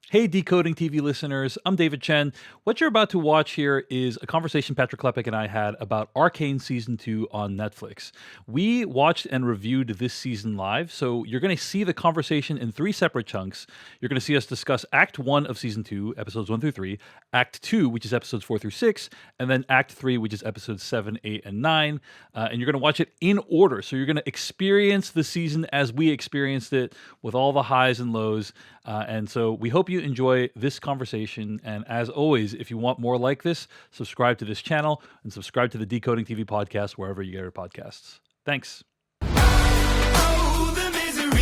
Hey, Decoding TV listeners, I'm David Chen. What you're about to watch here is a conversation Patrick Klepek and I had about Arcane Season 2 on Netflix. We watched and reviewed this season live, so you're going to see the conversation in three separate chunks. You're going to see us discuss Act 1 of Season 2, episodes 1 through 3, Act 2, which is episodes 4 through 6, and then Act 3, which is episodes 7, 8, and 9. And you're going to watch it in order, so you're going to experience the season as we experienced it with all the highs and lows. And so we hope you enjoy this conversation. And as always, if you want more like this, subscribe to this channel and subscribe to the Decoding TV podcast wherever you get your podcasts. Thanks. Oh, the misery.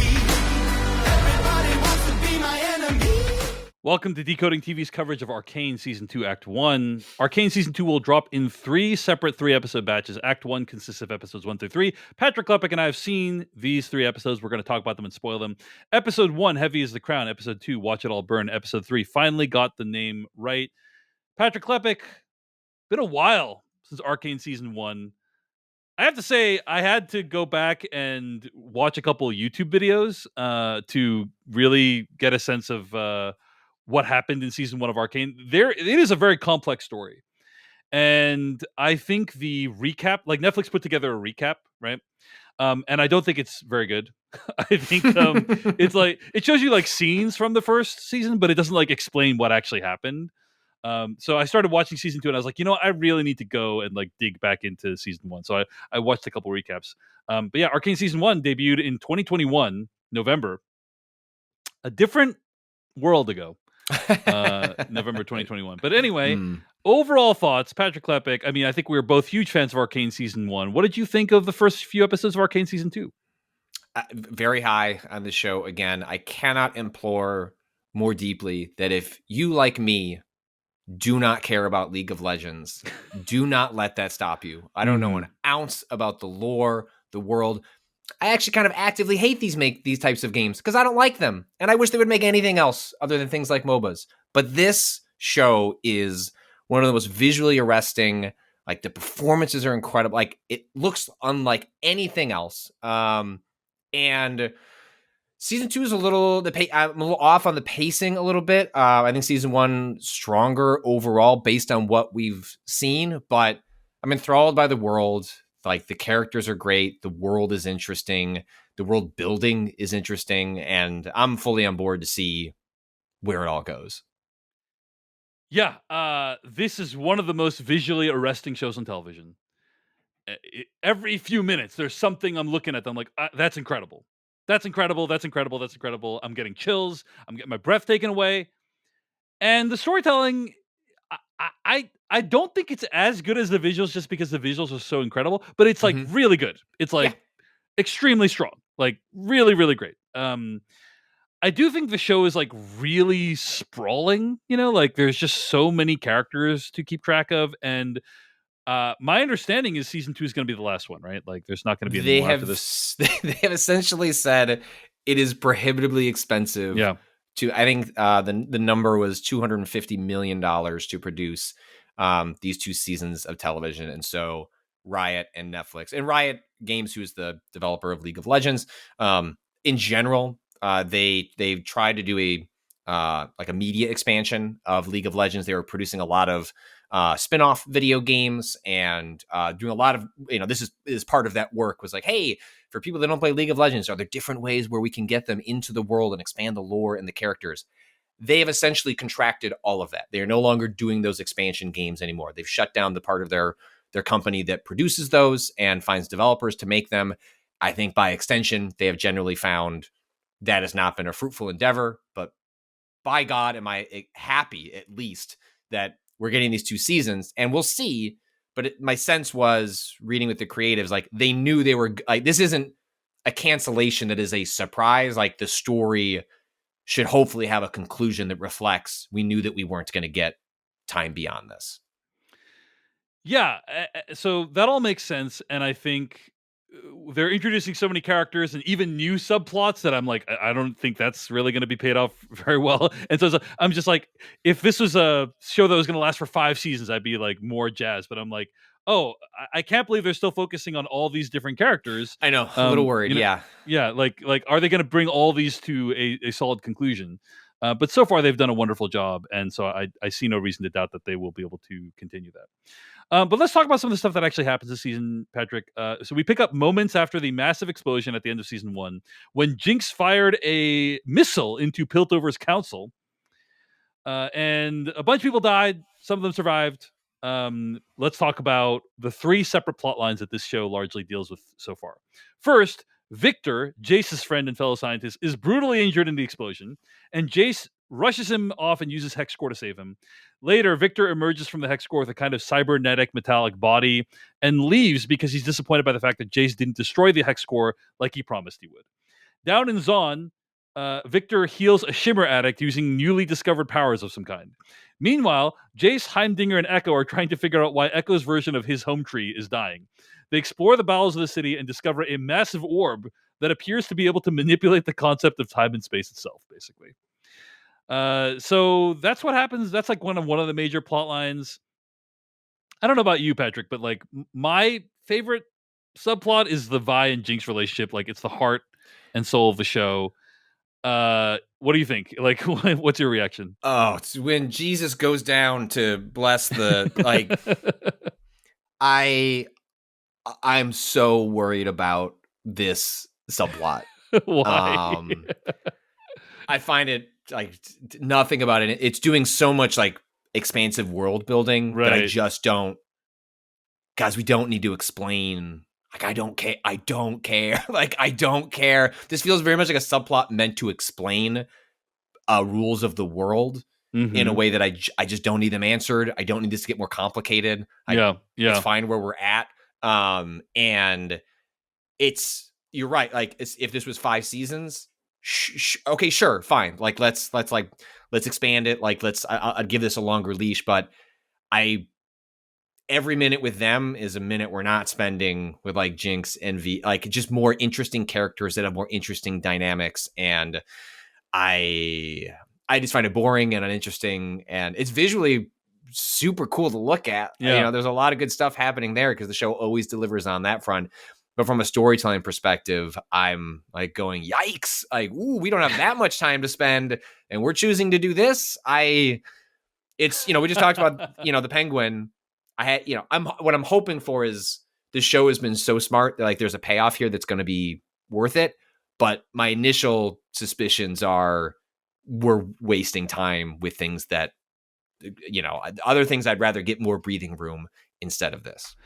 Everybody wants to be my enemy. Welcome to Decoding TV's coverage of Arcane Season 2, Act 1. Arcane Season 2 will drop in three separate three-episode batches. Act 1 consists of episodes 1 through 3. Patrick Klepek and I have seen these three episodes. We're going to talk about them and spoil them. Episode 1, Heavy is the Crown. Episode 2, Watch It All Burn. Episode 3, finally got the name right. Patrick Klepek, been a while since Arcane Season 1. I have to say, I had to go back and watch a couple of YouTube videos to really get a sense of what happened in season 1 of Arcane. It is a very complex story. And I think the recap, like Netflix put together a recap, right? And I don't think it's very good. I think it's like, it shows you like scenes from the first season, but it doesn't like explain what actually happened. So I started watching season 2 and I was like, I really need to go and like dig back into season 1. So I watched a couple recaps. But yeah, Arcane season 1 debuted in 2021, November, a different world ago. November 2021. But anyway, overall thoughts, Patrick Klepek. I mean, I think we were both huge fans of Arcane season 1. What did you think of the first few episodes of Arcane season 2? Very high on the show. Again, I cannot implore more deeply that if you, like me, do not care about League of Legends, do not let that stop you. I don't know an ounce about the lore, the world. I actually kind of actively hate these types of games because I don't like them. And I wish they would make anything else other than things like MOBAs. But this show is one of the most visually arresting. Like, the performances are incredible. Like, it looks unlike anything else. And season 2 is I'm a little off on the pacing a little bit. I think season 1 stronger overall based on what we've seen, but I'm enthralled by the world. Like, the characters are great. The world is interesting. The world building is interesting. And I'm fully on board to see where it all goes. Yeah, this is one of the most visually arresting shows on television. Every few minutes, there's something I'm looking at. I'm like, that's incredible. That's incredible. That's incredible. That's incredible. I'm getting chills. I'm getting my breath taken away. And the storytelling, I don't think it's as good as the visuals just because the visuals are so incredible, but it's like really good. It's like extremely strong, like really, really great. I do think the show is like really sprawling, like there's just so many characters to keep track of. And my understanding is season 2 is going to be the last one, right? Like there's not going to be any more after this. They have essentially said it is prohibitively expensive. Yeah. I think the number was $250 million to produce these 2 seasons of television. And so Riot and Netflix and Riot Games, who is the developer of League of Legends, in general, they've tried to do a media expansion of League of Legends. They were producing a lot of spin-off video games and doing a lot of, this is part of that work was like, hey, for people that don't play League of Legends, are there different ways where we can get them into the world and expand the lore and the characters? They have essentially contracted all of that. They are no longer doing those expansion games anymore. They've shut down the part of their company that produces those and finds developers to make them. I think by extension, they have generally found that has not been a fruitful endeavor, but by God, am I happy at least that we're getting these 2 seasons, and we'll see. But my sense was, reading with the creatives, like they knew they were like, this isn't a cancellation that is a surprise. Like, the story should hopefully have a conclusion that reflects we knew that we weren't going to get time beyond this. Yeah, so that all makes sense, and I think they're introducing so many characters and even new subplots that I'm like, I don't think that's really going to be paid off very well. And so I'm just like, if this was a show that was going to last for 5 seasons, I'd be like more jazzed. But I'm like, oh, I can't believe they're still focusing on all these different characters. I know, a little worried. Yeah. Like, are they going to bring all these to a solid conclusion? But so far, they've done a wonderful job, and so I see no reason to doubt that they will be able to continue that. But let's talk about some of the stuff that actually happens this season, Patrick. So we pick up moments after the massive explosion at the end of season 1, when Jinx fired a missile into Piltover's council, and a bunch of people died. Some of them survived. Let's talk about the 3 separate plot lines that this show largely deals with so far. First, Victor, Jace's friend and fellow scientist, is brutally injured in the explosion, and Jace rushes him off and uses Hex Core to save him. Later, Victor emerges from the Hex Core with a kind of cybernetic metallic body and leaves because he's disappointed by the fact that Jace didn't destroy the Hex Core like he promised he would. Down in Zaun, Victor heals a Shimmer addict using newly discovered powers of some kind. Meanwhile, Jace, Heimdinger, and Echo are trying to figure out why Echo's version of his home tree is dying. They explore the bowels of the city and discover a massive orb that appears to be able to manipulate the concept of time and space itself, basically. So that's what happens. That's like one of the major plot lines. I don't know about you, Patrick, but like my favorite subplot is the Vi and Jinx relationship. Like it's the heart and soul of the show. What do you think? Like, what's your reaction? Oh, it's when Jesus goes down to bless the like. I'm so worried about this subplot. Why? I find it like nothing about it. It's doing so much like expansive world building that I Right. just don't. Guys, we don't need to explain. Like, I don't care. I don't care. Like, I don't care. This feels very much like a subplot meant to explain rules of the world in a way that I just don't need them answered. I don't need this to get more complicated. Yeah. It's fine where we're at. And you're right. Like, if this was 5 seasons, okay, sure, fine. Like, let's expand it. Like, I'd give this a longer leash, but every minute with them is a minute we're not spending with like Jinx and V, like just more interesting characters that have more interesting dynamics. And I just find it boring and uninteresting, and it's visually super cool to look at. Yeah. You know, there's a lot of good stuff happening there because the show always delivers on that front. But from a storytelling perspective, I'm like going, yikes! Like, ooh, we don't have that much time to spend, and we're choosing to do this. It's, we just talked about, the Penguin. What I'm hoping for is the show has been so smart that like there's a payoff here that's going to be worth it. But my initial suspicions are we're wasting time with things that, other things I'd rather get more breathing room instead of this.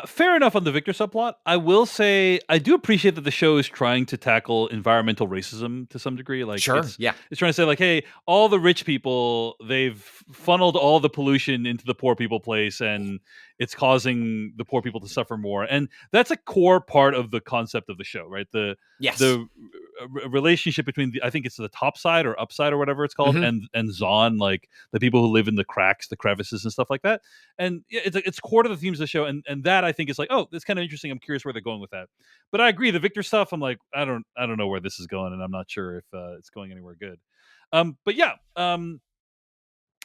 Fair enough on the Victor subplot. I will say I do appreciate that the show is trying to tackle environmental racism to some degree. Like, Sure, it's yeah. trying to say like, hey, all the rich people, they've funneled all the pollution into the poor people place, and it's causing the poor people to suffer more. And that's a core part of the concept of the show, right? The relationship between I think it's the top side or upside or whatever it's called, and Zaun, like the people who live in the cracks, the crevices, and stuff like that. And yeah, it's core to the themes of the show, and that I think is like, oh, it's kind of interesting. I'm curious where they're going with that. But I agree, the Victor stuff, I'm like, I don't know where this is going, and I'm not sure if it's going anywhere good. But yeah,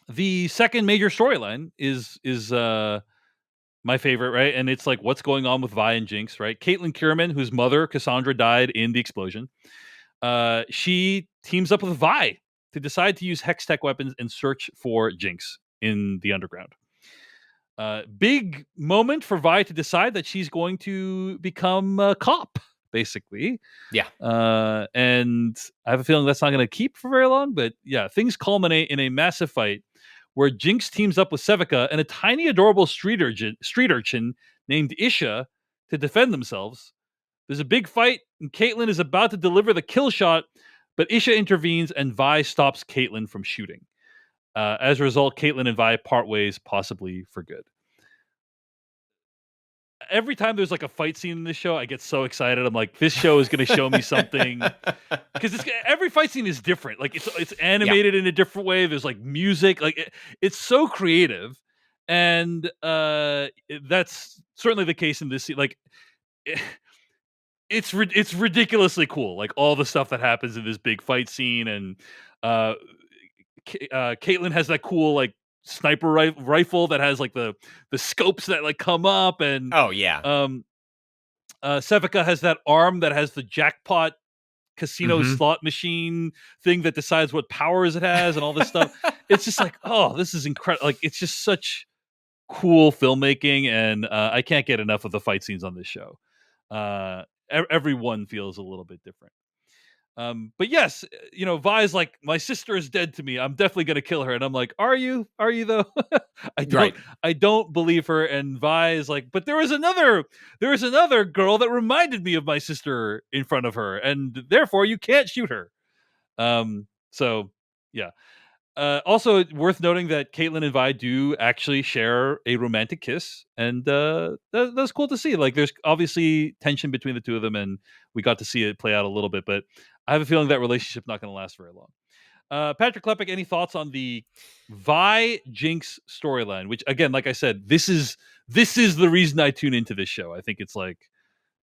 the second major storyline is my favorite, right? And it's like what's going on with Vi and Jinx, right? Caitlin Kierman, whose mother Cassandra died in the explosion, she teams up with Vi to decide to use hex tech weapons and search for Jinx in the underground. Big moment for Vi to decide that she's going to become a cop, basically. Yeah. And I have a feeling that's not going to keep for very long. But yeah, things culminate in a massive fight where Jinx teams up with Sevica and a tiny, adorable street urchin named Isha to defend themselves. There's a big fight, and Caitlin is about to deliver the kill shot, but Isha intervenes, and Vi stops Caitlin from shooting. As a result, Caitlin and Vi part ways, possibly for good. Every time there's like a fight scene in this show, I get so excited. I'm like, this show is going to show me something, because every fight scene is different. Like it's animated in a different way. There's like music, like it's so creative, and that's certainly the case in this scene. Like it's ridiculously cool. Like all the stuff that happens in this big fight scene, and Caitlin has that cool like sniper rifle that has like the scopes that like come up, and oh yeah, Sevica has that arm that has the jackpot casino Mhm. slot machine thing that decides what powers it has and all this stuff. It's just like, oh, this is incredible. Like, it's just such cool filmmaking, and I can't get enough of the fight scenes on this show. Everyone feels a little bit different. But yes, Vi's like, my sister is dead to me. I'm definitely gonna kill her. And I'm like, are you? Are you though? I don't Right. I don't believe her. And Vi is like, but there was another girl that reminded me of my sister in front of her, and therefore you can't shoot her. So yeah. Also worth noting that Caitlin and Vi do actually share a romantic kiss, and that's cool to see. Like, there's obviously tension between the two of them, and we got to see it play out a little bit. But I have a feeling that relationship's not going to last very long. Patrick Klepek, any thoughts on the Vi Jinx storyline? Which, again, like I said, this is the reason I tune into this show. I think it's like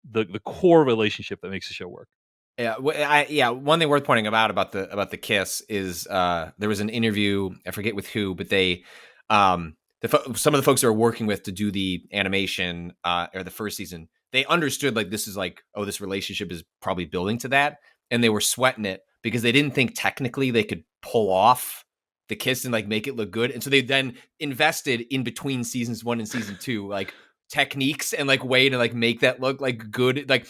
the core relationship that makes the show work. Yeah, one thing worth pointing about the kiss is there was an interview, I forget with who, but they some of the folks that are working with to do the animation or the first season, they understood like this is like, oh, this relationship is probably building to that, and they were sweating it because they didn't think technically they could pull off the kiss and like make it look good, and so they then invested in between seasons 1 and season 2 like techniques and like way to like make that look like good, like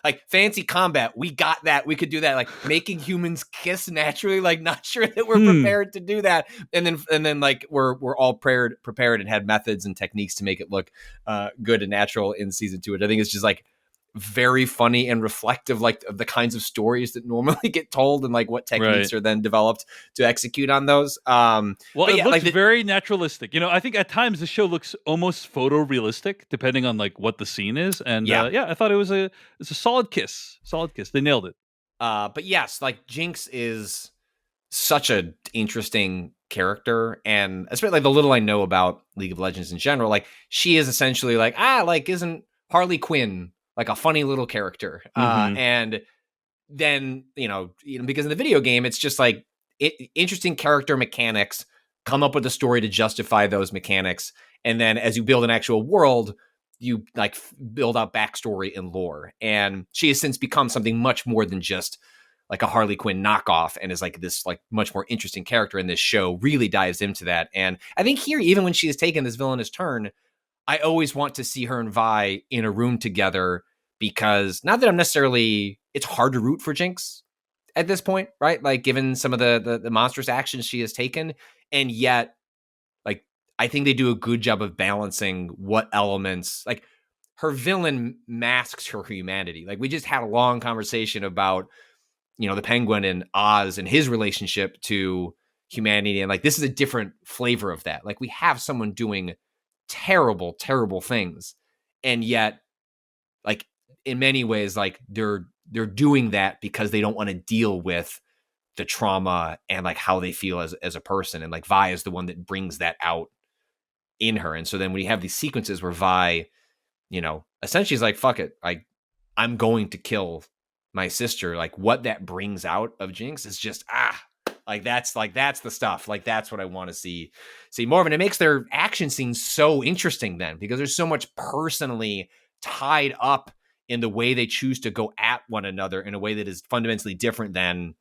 like fancy combat, we got that, we could do that, like making humans kiss naturally, like not sure that we're prepared to do that, and then like we're all prepared and had methods and techniques to make it look good and natural in season 2, which I think is just like very funny and reflective like of the kinds of stories that normally get told and like what techniques are then developed to execute on those. Well, it looks like very naturalistic. I think at times the show looks almost photorealistic, depending on like what the scene is. And I thought it's a solid kiss. Solid kiss. They nailed it. But yes, like Jinx is such an interesting character, and especially like the little I know about League of Legends in general, like she is essentially like like isn't Harley Quinn like a funny little character? And then because in the video game it's just like interesting character mechanics, come up with a story to justify those mechanics, and then as you build an actual world, you like build out backstory and lore. And she has since become something much more than just like a Harley Quinn knockoff, and is like this like much more interesting character, and this show really dives into that. And I think here, even when she has taken this villainous turn, I always want to see her and Vi in a room together, because not that I'm necessarily, it's hard to root for Jinx at this point, right? Like given some of the monstrous actions she has taken, and yet like I think they do a good job of balancing what elements, like her villain masks her humanity. Like we just had a long conversation about the Penguin and Oz and his relationship to humanity, and like this is a different flavor of that. Like we have someone doing terrible things, and yet like in many ways like they're doing that because they don't want to deal with the trauma and like how they feel as a person, and like Vi is the one that brings that out in her. And so then when you have these sequences where Vi essentially is like, fuck it, I'm going to kill my sister, like what that brings out of Jinx is just that's the stuff. Like that's what I want to see more of. And it makes their action scenes so interesting then, because there's so much personally tied up in the way they choose to go at one another in a way that is fundamentally different than,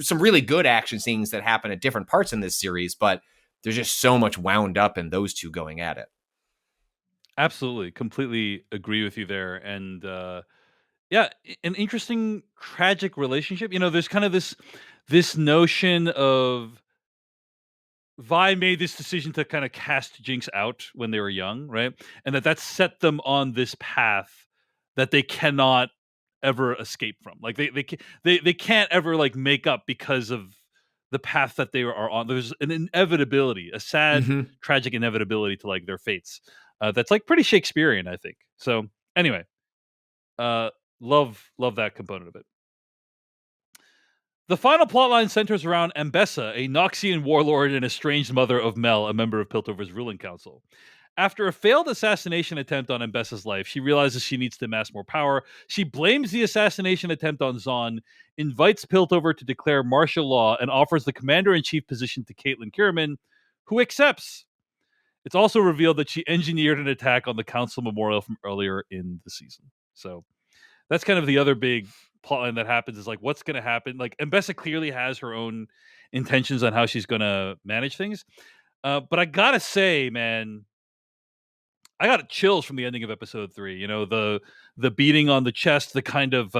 some really good action scenes that happen at different parts in this series, but there's just so much wound up in those two going at it. Absolutely. Completely agree with you there. And an interesting tragic relationship. There's kind of this notion of Vi made this decision to kind of cast Jinx out when they were young, right? And that set them on this path that they cannot ever escape from. Like they can't ever like make up because of the path that they are on. There's an inevitability, a sad, tragic inevitability to like their fates. That's like pretty Shakespearean, I think. So anyway, love that component of it. The final plotline centers around Ambessa, a Noxian warlord and estranged mother of Mel, a member of Piltover's ruling council. After a failed assassination attempt on Ambessa's life, she realizes she needs to amass more power. She blames the assassination attempt on Zahn, invites Piltover to declare martial law, and offers the commander-in-chief position to Caitlin Kierman, who accepts. It's also revealed that she engineered an attack on the council memorial from earlier in the season. So that's kind of the other big plotline that happens is like what's going to happen. Like Mbessa clearly has her own intentions on how she's going to manage things. But I gotta say, man, I got chills from the ending of episode 3. You know, the beating on the chest, the kind of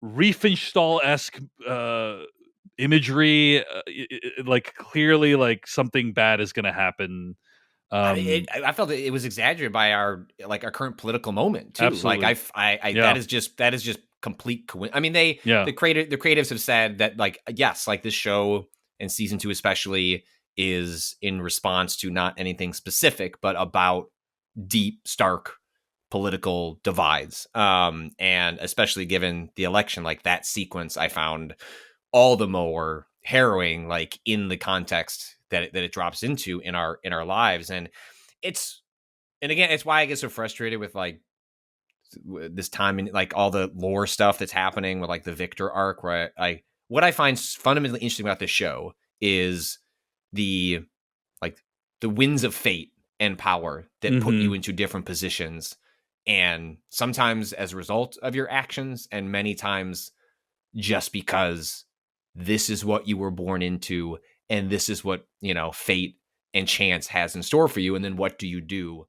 Riefenstahl-esque imagery, like clearly like something bad is going to happen. I mean, I felt it was exaggerated by our current political moment too. Absolutely. That is just complete. I mean, the creatives have said that like yes, like this show in season 2 especially is in response to not anything specific, but about deep, stark political divides. And especially given the election, like that sequence, I found all the more harrowing, like in the context that it drops into in our lives. And again, it's why I get so frustrated with like this time and like all the lore stuff that's happening with like the Victor arc, where what I find fundamentally interesting about this show is the winds of fate and power that put you into different positions, and sometimes as a result of your actions, and many times just because this is what you were born into, and this is what, fate and chance has in store for you. And then what do you do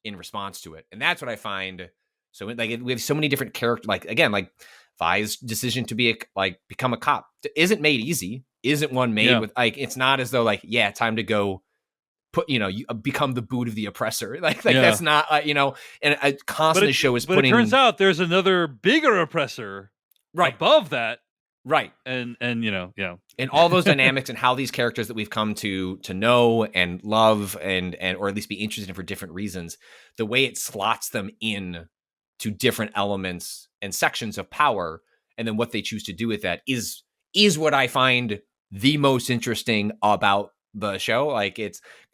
in response to it? And that's what I find. So like we have so many different characters, like, again, like Vi's decision to become a cop isn't made easy. Isn't one made with like, it's not as though like, yeah, time to go put, you become the boot of the oppressor. Like that's not, and a constant show is putting. But it turns out there's another bigger oppressor above that. Right. And and all those dynamics and how these characters that we've come to know and love and or at least be interested in for different reasons, the way it slots them in to different elements and sections of power, and then what they choose to do with that is what I find the most interesting about the show. Like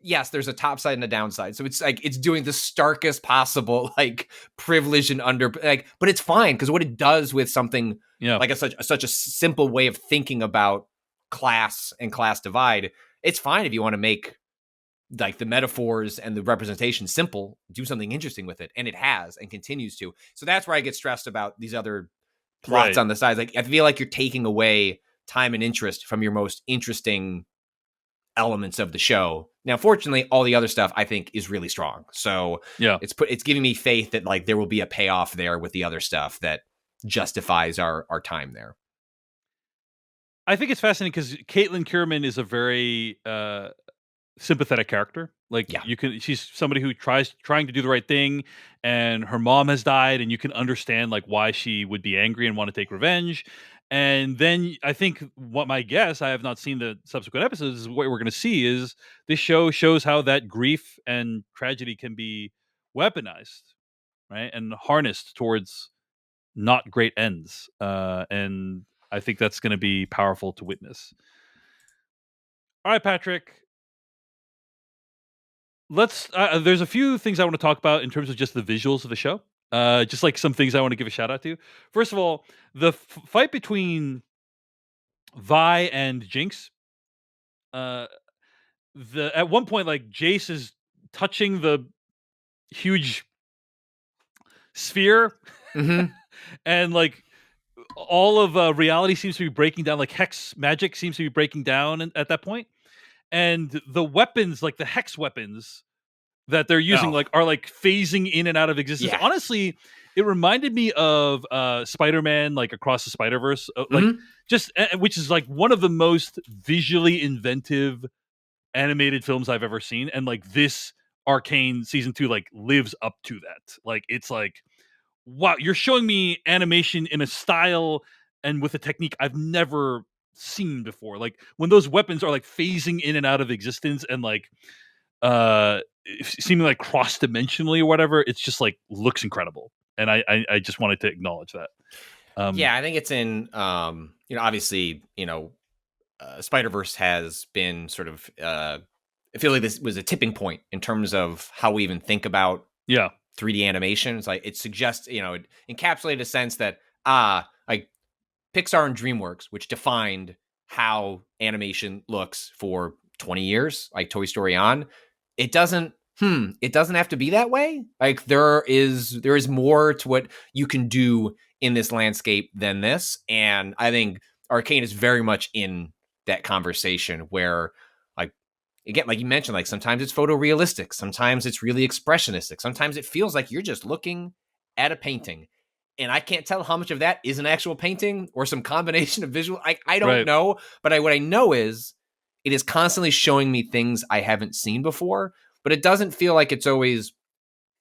yes, there's a top side and a downside. So it's like it's doing the starkest possible like privilege and but it's fine, because what it does with something like such a simple way of thinking about class and class divide, it's fine if you want to make like the metaphors and the representation simple, do something interesting with it, and it has and continues to. So that's where I get stressed about these other plots on the sides. Like I feel like you're taking away time and interest from your most interesting elements of the show. Now, fortunately, all the other stuff I think is really strong. So it's giving me faith that like there will be a payoff there with the other stuff that justifies our time there. I think it's fascinating because Caitlin Kierman is a very sympathetic character. Like she's somebody who trying to do the right thing, and her mom has died, and you can understand like why she would be angry and want to take revenge. And then I think I have not seen the subsequent episodes, is what we're going to see is this show shows how that grief and tragedy can be weaponized, right? And harnessed towards not great ends. And I think that's going to be powerful to witness. All right, Patrick. Let's. There's a few things I want to talk about in terms of just the visuals of the show. Just like some things I want to give a shout out to. First of all, the fight between Vi and Jinx. At one point, like Jace is touching the huge sphere, and like all of reality seems to be breaking down. Like hex magic seems to be breaking down at that point, and the weapons, like the hex weapons that they're using, are like phasing in and out of existence. Yeah. Honestly, it reminded me of Spider-Man, like Across the Spider-Verse, which is like one of the most visually inventive animated films I've ever seen, and like this Arcane season 2 like lives up to that. Like it's like, wow, you're showing me animation in a style and with a technique I've never seen before. Like when those weapons are like phasing in and out of existence and like seeming like cross-dimensionally or whatever, it's just like looks incredible. And I just wanted to acknowledge that. I think it's in obviously Spider-Verse has been sort of I feel like this was a tipping point in terms of how we even think about 3D animation. It's like it suggests, it encapsulated a sense that like Pixar and DreamWorks, which defined how animation looks for 20 years, like Toy Story on, it doesn't have to be that way. Like there is more to what you can do in this landscape than this. And I think Arcane is very much in that conversation where, like, again, like you mentioned, like sometimes it's photorealistic, sometimes it's really expressionistic, sometimes it feels like you're just looking at a painting. And I can't tell how much of that is an actual painting or some combination of visual. I don't Right. know, but what I know is it is constantly showing me things I haven't seen before. But it doesn't feel like it's always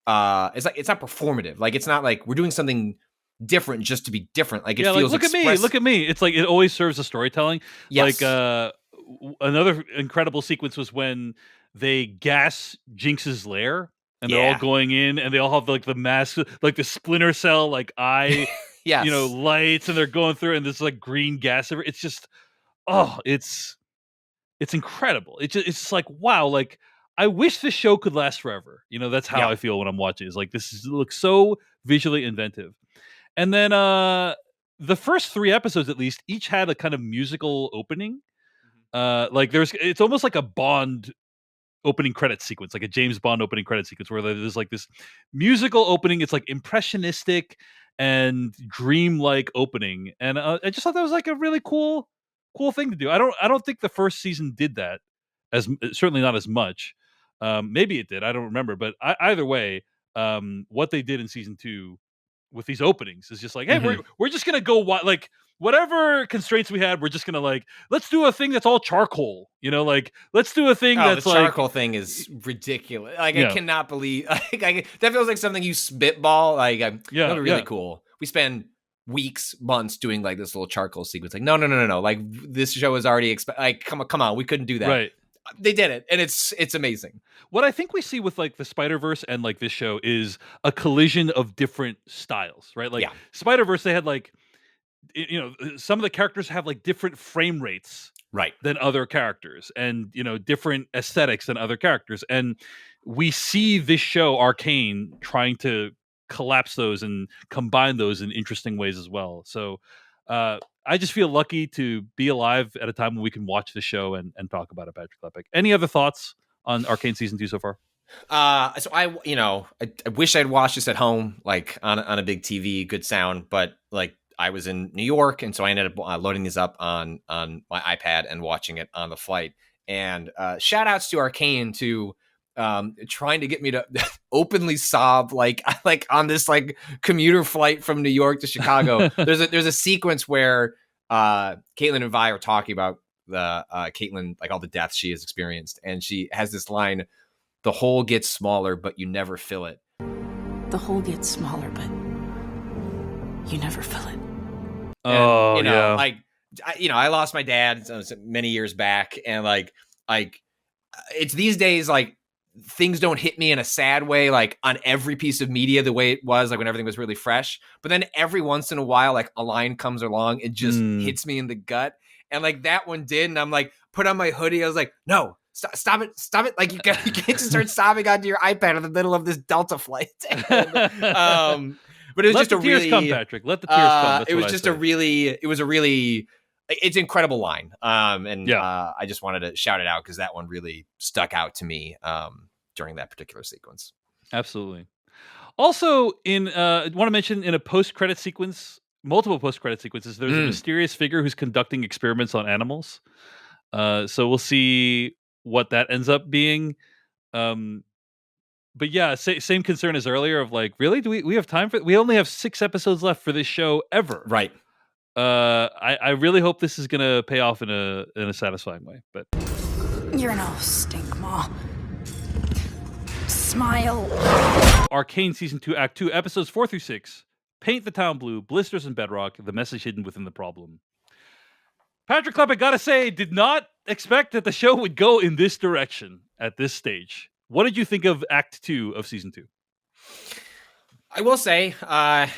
it's not performative. Like it's not like we're doing something different just to be different. Like it Yeah, like feels look at me. It's like it always serves the storytelling. Yes. Like another incredible sequence was when they gas Jinx's lair and they're all Yeah. going in and they all have like the mask, like the Splinter Cell, like eye, Yes. lights, and they're going through and there's like green gas. It's just, oh, it's incredible. It's just like, wow, like I wish this show could last forever. That's how Yeah. I feel when I'm watching. It's like looks so visually inventive. And then the first 3 episodes at least each had a kind of musical opening. Like it's almost like a Bond opening credit sequence, like a James Bond opening credit sequence where there's like this musical opening. It's like impressionistic and dreamlike opening. And I just thought that was like a really cool thing to do. I don't think the first season did that certainly not as much. Maybe it did. I don't remember, but either way, what they did in season 2 with these openings is just like, hey, we're just gonna go like whatever constraints we had, we're just gonna like let's do a thing that's all charcoal, like let's do a thing that's the like charcoal thing is ridiculous. Like Yeah. I cannot believe that feels like something you spitball. Like Yeah, that'd be really yeah. cool. We spend weeks, months doing like this little charcoal sequence. Like no. Like this show is already like come on, we couldn't do that. Right. They did it, and it's amazing. What I think we see with like the Spider-Verse and like this show is a collision of different styles, right? Like Yeah. Spider-Verse, they had like some of the characters have like different frame rates Right. than other characters and different aesthetics than other characters, and we see this show Arcane trying to collapse those and combine those in interesting ways as well. So I just feel lucky to be alive at a time when we can watch the show and talk about it. Patrick Klepek, any other thoughts on Arcane season 2 so far? So I wish I'd watched this at home, like on a big TV, good sound, but like I was in New York, and so I ended up loading these up on my iPad and watching it on the flight. And shout outs to Arcane to trying to get me to openly sob like on this like commuter flight from New York to Chicago. There's a sequence where Caitlin and Vi are talking about the Caitlin, like all the deaths she has experienced, and she has this line: "The hole gets smaller, but you never fill it." The hole gets smaller, but you never fill it. And, yeah. like I lost my dad many years back, and like it's these days like things don't hit me in a sad way like on every piece of media the way it was like when everything was really fresh, but then every once in a while like a line comes along and just hits me in the gut, and like that one did, and I'm like put on my hoodie. I was like, no, stop it, like you can't just start sobbing onto your iPad in the middle of this Delta flight. But it was just a really come, Patrick. Let the tears come. That's it was what I just say. it's an incredible line. And Yeah. I just wanted to shout it out because that one really stuck out to me during that particular sequence. Absolutely. Also, I want to mention in a post-credit sequence, multiple post-credit sequences, there's a mysterious figure who's conducting experiments on animals. So we'll see what that ends up being. But yeah, same concern as earlier of like, really? Do we have time for? We only have 6 episodes left for this show ever. Right. I really hope this is gonna pay off in a satisfying way. But You're no stink maw. Smile. Arcane season 2, Act 2, episodes 4 through 6. Paint the town blue, blisters and bedrock, the message hidden within the problem. Patrick Klepek, gotta say, did not expect that the show would go in this direction at this stage. What did you think of Act 2 of season 2? I will say, I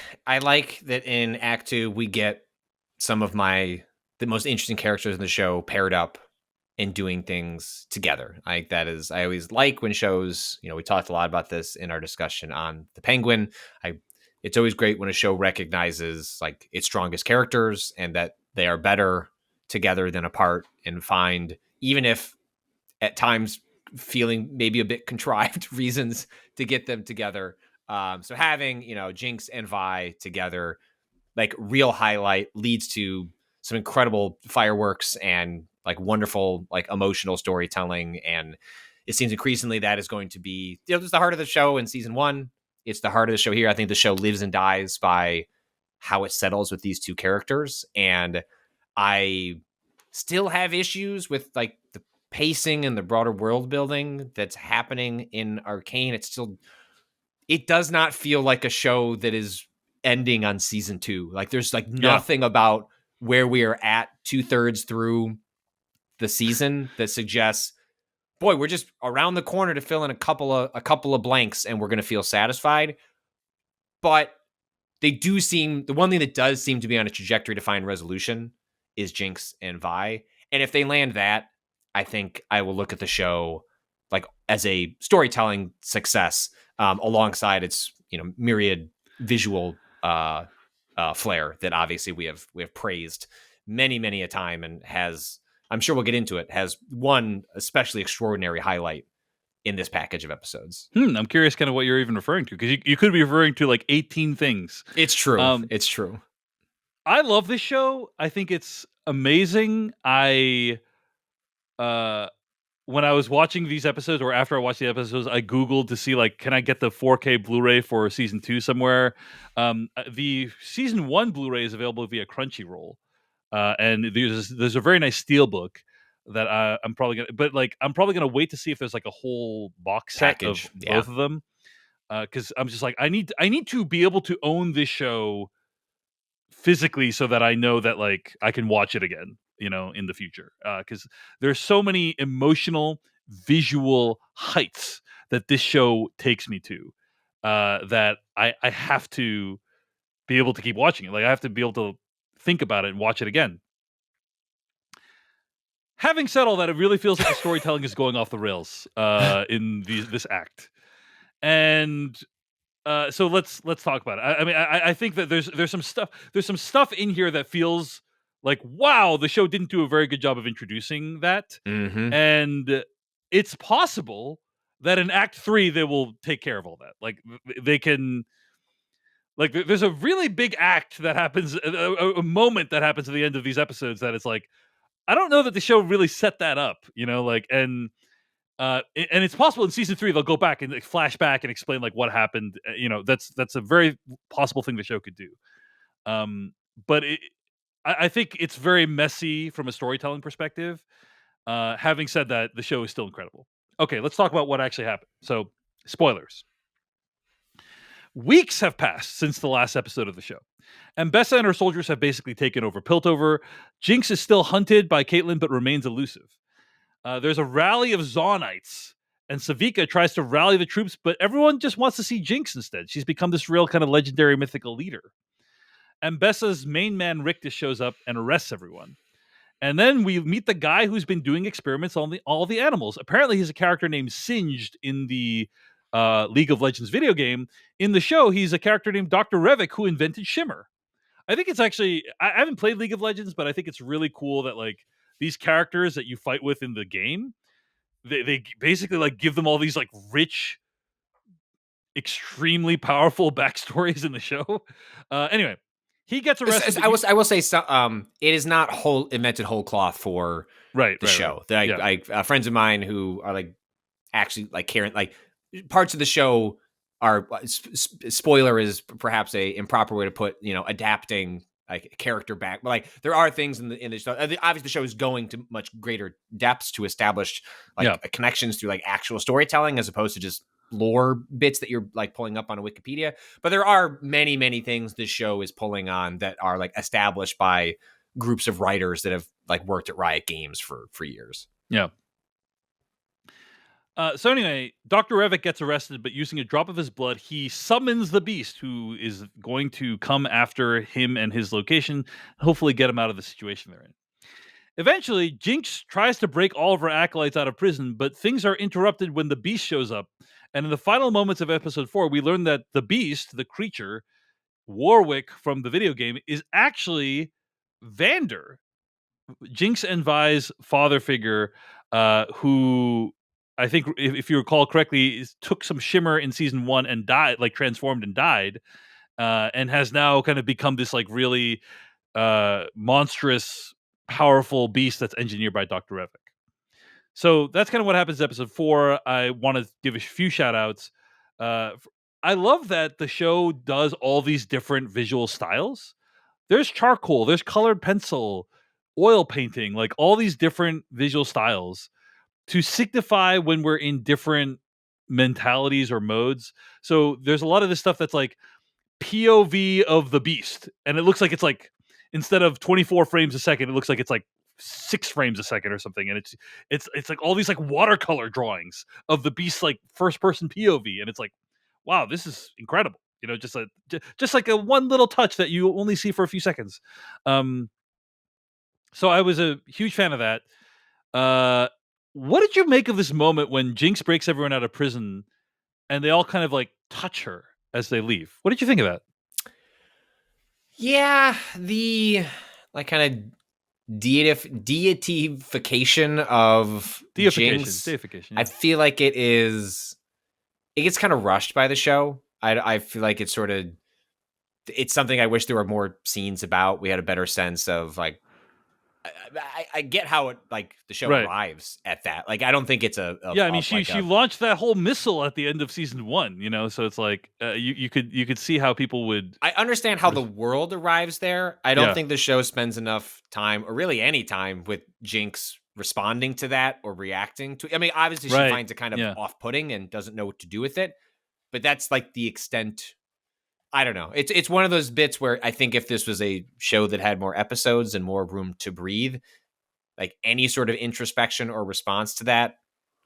like that in Act 2 we get some of the most interesting characters in the show paired up and doing things together. I always like when shows, we talked a lot about this in our discussion on The Penguin. It's always great when a show recognizes like its strongest characters and that they are better together than apart, and find, even if at times feeling maybe a bit contrived, reasons to get them together. So having, Jinx and Vi together like real highlight leads to some incredible fireworks and like wonderful like emotional storytelling. And it seems increasingly that is going to be, you know, just the heart of the show in season 1. It's the heart of the show here. I think the show lives and dies by how it settles with these two characters. And I still have issues with like the pacing and the broader world building that's happening in Arcane. It does not feel like a show that is ending on season 2. Like there's like nothing about where we are at 2/3 through the season that suggests, boy, we're just around the corner to fill in a couple of blanks and we're going to feel satisfied. But they do seem, the one thing that does seem to be on a trajectory to find resolution is Jinx and Vi. And if they land that, I think I will look at the show like as a storytelling success, alongside its, you know, myriad visual flair that obviously we have praised many a time, and has, I'm sure we'll get into it, has one especially extraordinary highlight in this package of episodes. I'm curious kind of what you're even referring to, because you could be referring to like 18 things. It's true. It's true. I love this show. I think it's amazing. When I was watching these episodes, or after I watched the episodes, I Googled to see like, can I get the 4K Blu-ray for season 2 somewhere? The season 1 Blu-ray is available via Crunchyroll, and there's a very nice steelbook that I'm probably gonna wait to see if there's like a whole box set Package, of both of them, because I'm just like, I need to be able to own this show physically so that I know that like I can watch it again, you know, in the future, because there's so many emotional visual heights that this show takes me to, that I have to be able to keep watching it. Like I have to be able to think about it and watch it again. Having said all that, it really feels like the storytelling is going off the rails in this act. And so let's talk about it. I mean, I think that there's some stuff in here that feels like, wow, the show didn't do a very good job of introducing that, and it's possible that in Act 3 they will take care of all that. Like they can, like there's a really big act that happens, a moment that happens at the end of these episodes that it's like, I don't know that the show really set that up, you know, like and it's possible in season 3 they'll go back and like, flash back and explain like what happened. You know, that's a very possible thing the show could do. But I think it's very messy from a storytelling perspective. Having said that, the show is still incredible. Okay, let's talk about what actually happened. So, spoilers. Weeks have passed since the last episode of the show, and Bessa and her soldiers have basically taken over Piltover. Jinx is still hunted by Caitlyn, but remains elusive. There's a rally of Zawnites, and Savika tries to rally the troops, but everyone just wants to see Jinx instead. She's become this real kind of legendary mythical leader. And Bessa's main man, Rictus, shows up and arrests everyone. And then we meet the guy who's been doing experiments on all the animals. Apparently, he's a character named Singed in the League of Legends video game. In the show, he's a character named Dr. Revik, who invented Shimmer. I think it's actually, I haven't played League of Legends, but I think it's really cool that like these characters that you fight with in the game, they basically like give them all these like rich, extremely powerful backstories in the show. Anyway, he gets arrested. I will say, it is not invented whole cloth for the show. That friends of mine who are like actually like caring, like parts of the show are, spoiler is perhaps a improper way to put, you know, adapting like character back, but like there are things in the show. Obviously, the show is going to much greater depths to establish like connections through like actual storytelling as opposed to just lore bits that you're like pulling up on a Wikipedia. But there are many things this show is pulling on that are like established by groups of writers that have like worked at Riot Games for years. Yeah. So anyway, Dr. Revik gets arrested, but using a drop of his blood, he summons the beast, who is going to come after him and his location, hopefully get him out of the situation they're in. Eventually, Jinx tries to break all of her acolytes out of prison, but things are interrupted when the beast shows up. And in the final moments of episode 4, we learn that the beast, the creature, Warwick from the video game, is actually Vander, Jinx and Vi's father figure, who I think, if you recall correctly, took some shimmer in season 1 and died, like transformed and died. and has now kind of become this like really monstrous, powerful beast that's engineered by Dr. Revik. So that's kind of what happens in episode 4. I want to give a few shout outs. I love that the show does all these different visual styles. There's charcoal, there's colored pencil, oil painting, like all these different visual styles to signify when we're in different mentalities or modes. So there's a lot of this stuff that's like POV of the beast, and it looks like it's like instead of 24 frames a second, it looks like it's like 6 frames a second or something, and it's like all these like watercolor drawings of the beast, like first person POV, and it's like, wow, this is incredible. You know, just like a one little touch that you only see for a few seconds. So I was a huge fan of that. What did you make of this moment when Jinx breaks everyone out of prison and they all kind of like touch her as they leave? What did you think of that? Yeah, the like kind of deification of Jinx. Deification. I feel like it gets kind of rushed by the show. I feel like it's something I wish there were more scenes about. We had a better sense of like, I get how it like the show arrives at that. Like, I don't think it's a yeah. I mean, she launched that whole missile at the end of season 1. You know, so it's like you could see how people would. I understand how the world arrives there. I don't think the show spends enough time, or really any time, with Jinx responding to that or reacting to. I mean, obviously she finds it kind of off-putting and doesn't know what to do with it. But that's like the extent. I don't know. It's one of those bits where I think if this was a show that had more episodes and more room to breathe, like any sort of introspection or response to that,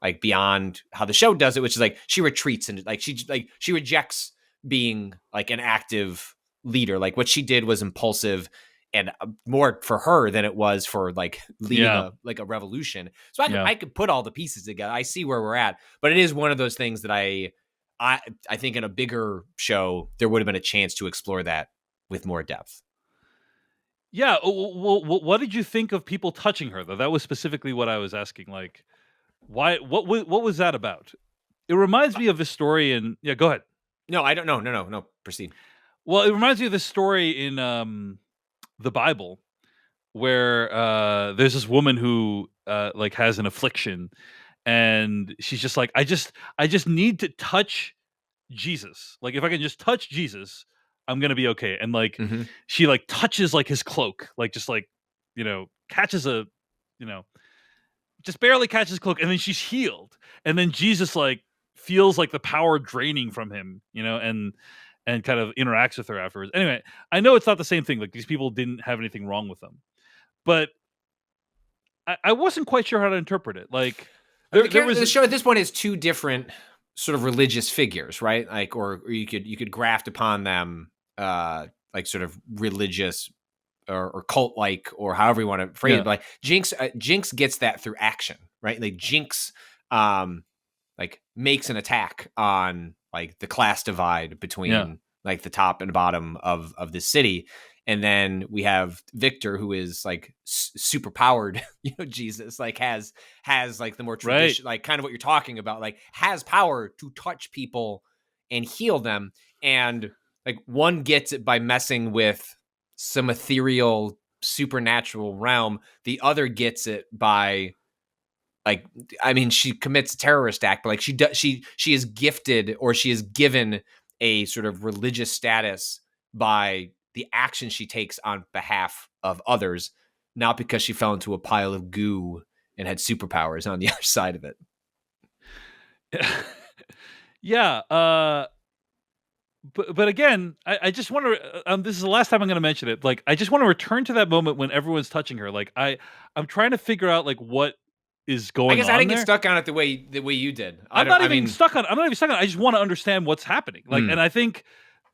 like beyond how the show does it, which is like she retreats and like she rejects being like an active leader. Like what she did was impulsive and more for her than it was for like leading a revolution. So I could put all the pieces together. I see where we're at, but it is one of those things that I think in a bigger show, there would have been a chance to explore that with more depth. Yeah. Well, what did you think of people touching her, though? That was specifically what I was asking. Like, why? What was that about? It reminds me of this story in. Yeah, go ahead. No, I don't know. No. Proceed. Well, it reminds me of this story in the Bible where there's this woman who like has an affliction. And she's just like, I just need to touch Jesus. Like, if I can just touch Jesus, I'm gonna be okay. And like, she like touches like his cloak, like just like, you know, catches a, you know, just barely catches his cloak, and then she's healed. And then Jesus like feels like the power draining from him, you know, and kind of interacts with her afterwards. Anyway, I know it's not the same thing. Like, these people didn't have anything wrong with them, but I wasn't quite sure how to interpret it. Like. The show at this point is two different sort of religious figures, right? Like, or you could graft upon them, like sort of religious or cult like, or however you want to phrase it. But like Jinx gets that through action, right? Like Jinx, like makes an attack on like the class divide between like the top and bottom of this city. And then we have Victor, who is like super powered, you know, Jesus, like has like the more tradition, like kind of what you're talking about, like has power to touch people and heal them. And like one gets it by messing with some ethereal supernatural realm. The other gets it by like, I mean, she commits a terrorist act, but like she is gifted, or she is given a sort of religious status by the action she takes on behalf of others, not because she fell into a pile of goo and had superpowers on the other side of it. Yeah. But again, I just want to, this is the last time I'm going to mention it. Like, I just want to return to that moment when everyone's touching her. Like, I'm trying to figure out like what is going on. I guess I didn't get stuck on it the way you did. I'm not even stuck on it. I just want to understand what's happening. Like, and I think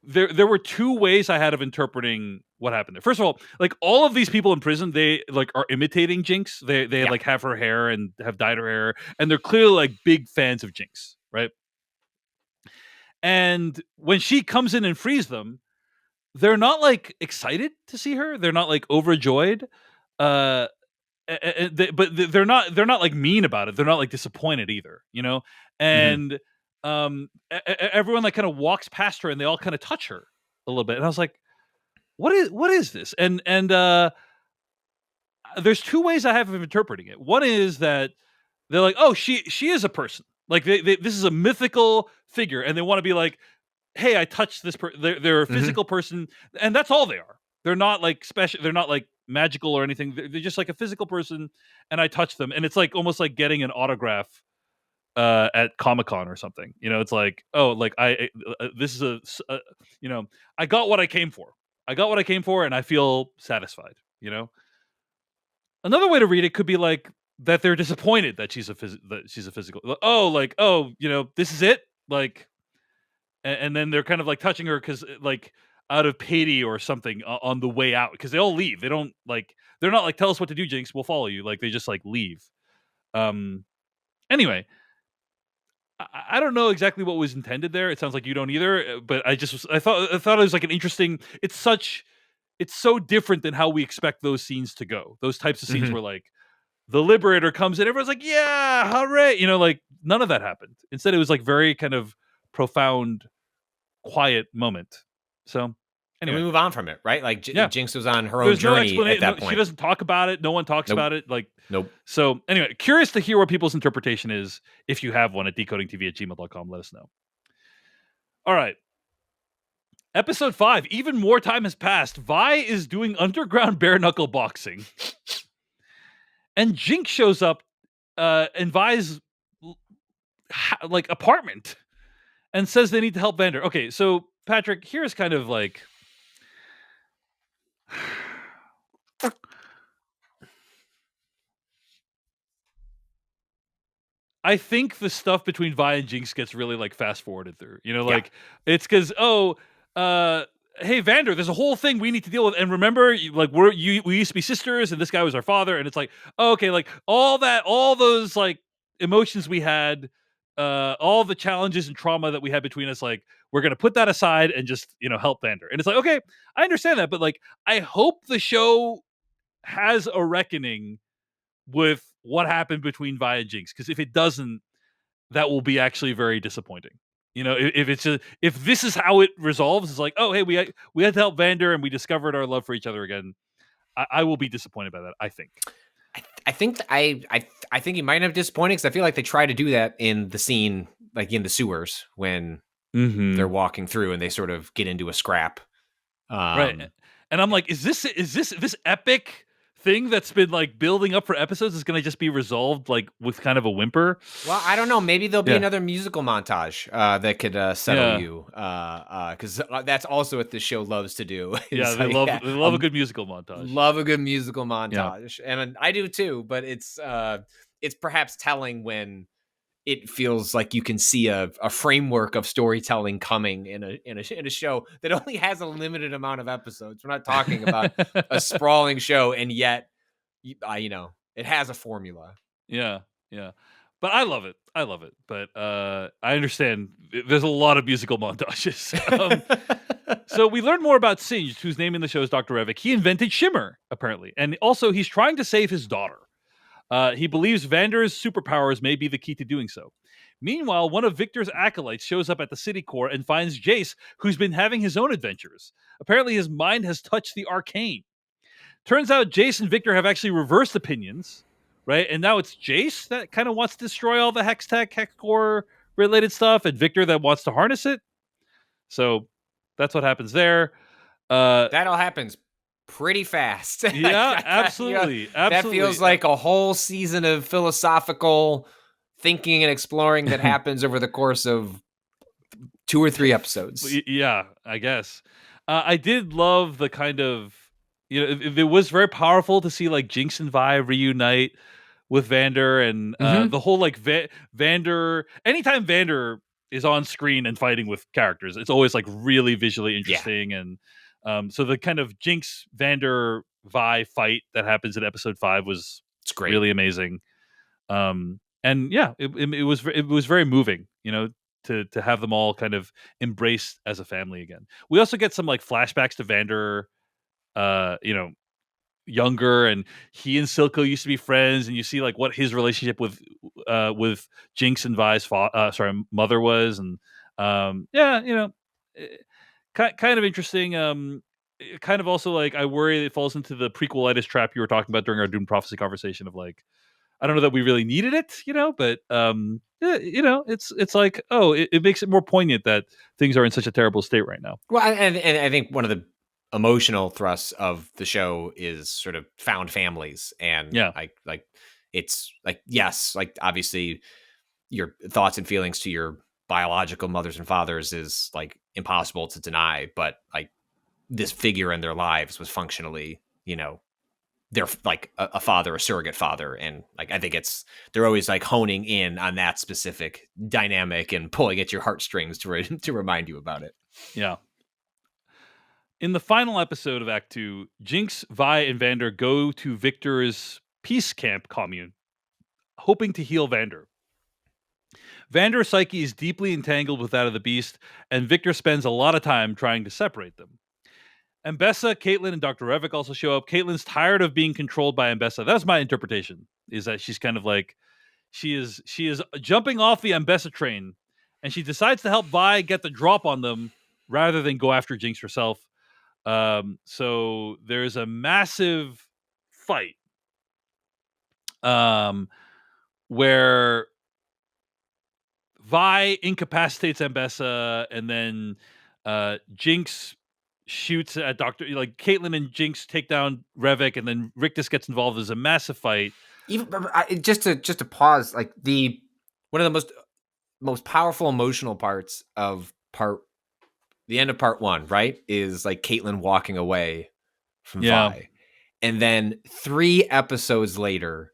there were two ways I had of interpreting what happened there. First of all, like all of these people in prison, they like are imitating Jinx. They like have her hair and have dyed her hair, and they're clearly like big fans of Jinx, right? And when she comes in and frees them, they're not like excited to see her. They're not like overjoyed. But they're not like mean about it. They're not like disappointed either, you know? And everyone like kind of walks past her and they all kind of touch her. a little bit, and I was like, what is this? And there's two ways I have of interpreting it. One is that they're like, oh, she is a person. Like this is a mythical figure, and they want to be like, hey, I touched this. They're a physical person, and that's all they are. They're not like special. They're not like magical or anything. They're just like a physical person, and I touch them, and it's like almost like getting an autograph at Comic-Con or something. You know, it's like, oh, like this is you know, I got what I came for. I got what I came for, and I feel satisfied. You know, another way to read it could be like that they're disappointed that she's a physical. Oh, like, oh, you know, this is it. Like, and then they're kind of like touching her because like out of pity or something on the way out, because they all leave. They don't like, they're not like, tell us what to do, Jinx, we'll follow you. Like they just like leave. Anyway, I don't know exactly what was intended there. It sounds like you don't either, but I thought it was like an interesting. It's so different than how we expect those scenes to go. Those types of scenes where like the Liberator comes in, everyone's like, yeah, hooray! You know, like none of that happened. Instead, it was like very kind of profound, quiet moment. So And anyway, we move on from it, right? Like Yeah. Jinx was on her own there's no journey explanation. at that point. She doesn't talk about it. No one talks Nope. about it. Like, Nope. so anyway, curious to hear what people's interpretation is. If you have one, at decodingtv@gmail.com, let us know. All right. Episode 5, even more time has passed. Vi is doing underground bare knuckle boxing. And Jinx shows up in Vi's like apartment and says they need to help Vander. Okay, so Patrick, here's kind of like I think the stuff between Vi and Jinx gets really like fast forwarded through. You know, like it's because hey Vander, there's a whole thing we need to deal with. And remember, like we used to be sisters, and this guy was our father. And it's like, oh, okay, like all those like emotions we had, all the challenges and trauma that we had between us, like we're gonna put that aside and just help Vander. And it's like, okay, I understand that, but like I hope the show has a reckoning with what happened between Vi and Jinx, because if it doesn't, that will be actually very disappointing. If this is how it resolves, it's like, oh hey, we had to help Vander and we discovered our love for each other again. I will be disappointed by that. I think. I think I think you might have disappointed because I feel like they try to do that in the scene, like in the sewers when they're walking through and they sort of get into a scrap. Right, and I'm like, is this epic thing that's been like building up for episodes is going to just be resolved like with kind of a whimper? Well, I don't know. Maybe there'll be another musical montage that could settle you, because that's also what this show loves to do. Yeah, they love a good musical montage. Love a good musical montage, and I do too. But it's perhaps telling when it feels like you can see a framework of storytelling coming in a show that only has a limited amount of episodes. We're not talking about a sprawling show, and yet, it has a formula. Yeah. But I love it. But I understand there's a lot of musical montages. So we learn more about Singed, whose name in the show is Dr. Revik. He invented Shimmer, apparently. And also, he's trying to save his daughter. He believes Vander's superpowers may be the key to doing so. Meanwhile, one of Victor's acolytes shows up at the city core and finds Jace, who's been having his own adventures. Apparently, his mind has touched the arcane. Turns out Jace and Victor have actually reversed opinions, right? And now it's Jace that kind of wants to destroy all the hex core related stuff, and Victor that wants to harness it. So that's what happens there. That all happens pretty fast. Yeah, absolutely. That feels like a whole season of philosophical thinking and exploring that happens over the course of 2 or 3 episodes. Yeah, I guess. I did love the kind of, it was very powerful to see like Jinx and Vi reunite with Vander, and the whole like Vander. Anytime Vander is on screen and fighting with characters, it's always like really visually interesting. And so the kind of Jinx Vander Vi fight that happens in episode 5 was great, really amazing. And yeah, it was very moving, to have them all kind of embraced as a family again. We also get some like flashbacks to Vander, younger, and he and Silco used to be friends, and you see like what his relationship with Jinx and Vi's mother was, and kind of interesting. Kind of also like I worry it falls into the prequelitis trap you were talking about during our Dune prophecy conversation of like I don't know that we really needed it, but it's like it makes it more poignant that things are in such a terrible state right now. Well, and I think one of the emotional thrusts of the show is sort of found families, and Yeah, like it's like, yes, like obviously your thoughts and feelings to your biological mothers and fathers is like impossible to deny, but like this figure in their lives was functionally, they're like a father, a surrogate father. And like, I think they're always like honing in on that specific dynamic and pulling at your heartstrings to remind you about it. yeah. In the final episode of Act 2, Jinx, Vi, and Vander go to Victor's peace camp commune, hoping to heal Vander. Vander's psyche is deeply entangled with that of the beast, and Victor spends a lot of time trying to separate them. Ambessa, Caitlin, and Dr. Revik also show up. Caitlin's tired of being controlled by Ambessa. That's my interpretation, is that she's kind of like, she is jumping off the Ambessa train, and she decides to help Vi get the drop on them rather than go after Jinx herself. So there's a massive fight where Vi incapacitates Ambessa, and then Jinx shoots at like Caitlin and Jinx take down Revik, and then Rictus gets involved. There's a massive fight. Even just to pause, like one of the most powerful emotional parts of the end of part 1, right, is like Caitlin walking away from Vi, and then 3 episodes later,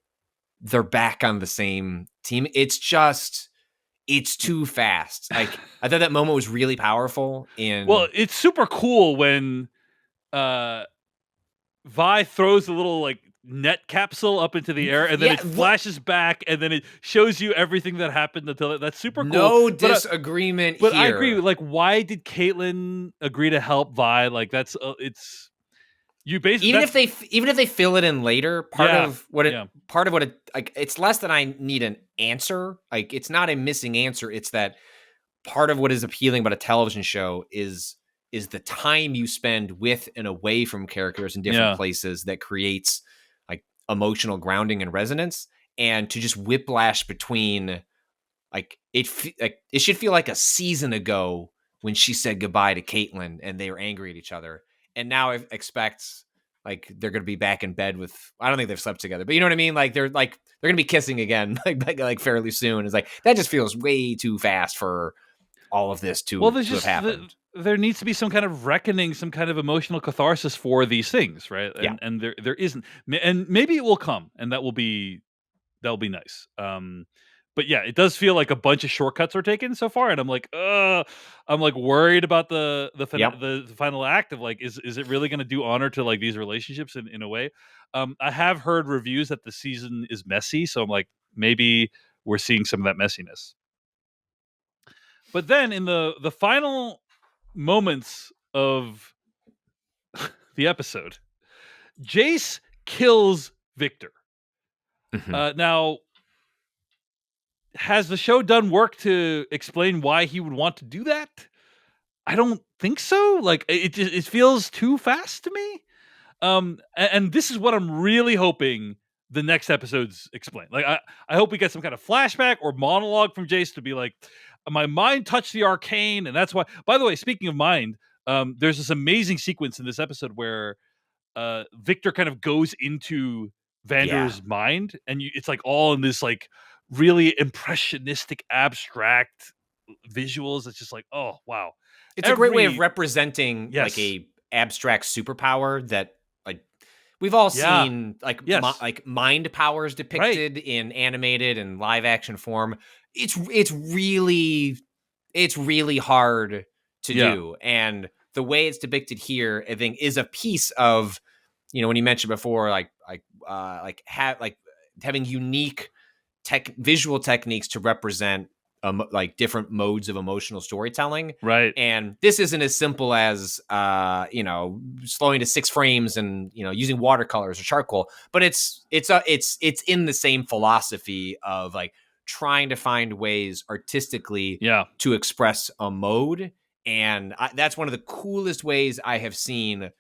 they're back on the same team. It's too fast. Like I thought that moment was really powerful. Well, it's super cool when Vi throws a little like net capsule up into the air, and then it flashes back, and then it shows you everything that happened until that's super cool. No disagreement but here. I agree. Like, why did Caitlin agree to help Vi? Like, that's it's you basically even if they fill it in later. Part of what it like, it's less than I need an answer. Like, it's not a missing answer. It's that part of what is appealing about a television show is the time you spend with and away from characters in different places that creates like emotional grounding and resonance. And to just whiplash between like it should feel like a season ago when she said goodbye to Caitlin and they were angry at each other. And now I expect like they're going to be back in bed with, I don't think they've slept together, but you know what I mean? Like they're going to be kissing again, like fairly soon. It's like, that just feels way too fast for all of this to have happened. There needs to be some kind of reckoning, some kind of emotional catharsis for these things, right? And there isn't, and maybe it will come, and that'll be nice. But yeah, it does feel like a bunch of shortcuts are taken so far, and I'm like worried about the final act of like, is it really going to do honor to like these relationships in a way? I have heard reviews that the season is messy, so I'm like, maybe we're seeing some of that messiness. But then in the final moments of the episode, Jace kills Victor. Now, has the show done work to explain why he would want to do that? I don't think so. Like it feels too fast to me. And this is what I'm really hoping the next episodes explain. Like I hope we get some kind of flashback or monologue from Jace to be like, my mind touched the arcane, and that's why. By the way, speaking of mind, there's this amazing sequence in this episode where Victor kind of goes into Vander's mind, and it's like all in this like really impressionistic, abstract visuals. It's just like, oh wow, it's a great way of representing like a abstract superpower that like we've all seen like like mind powers depicted in animated and live action form. It's really hard to do, and the way it's depicted here, I think, is a piece of, when you mentioned before, having unique visual techniques to represent like different modes of emotional storytelling, right? And this isn't as simple as slowing to 6 frames and using watercolors or charcoal, but it's in the same philosophy of like trying to find ways artistically to express a mode And that's one of the coolest ways I have seen.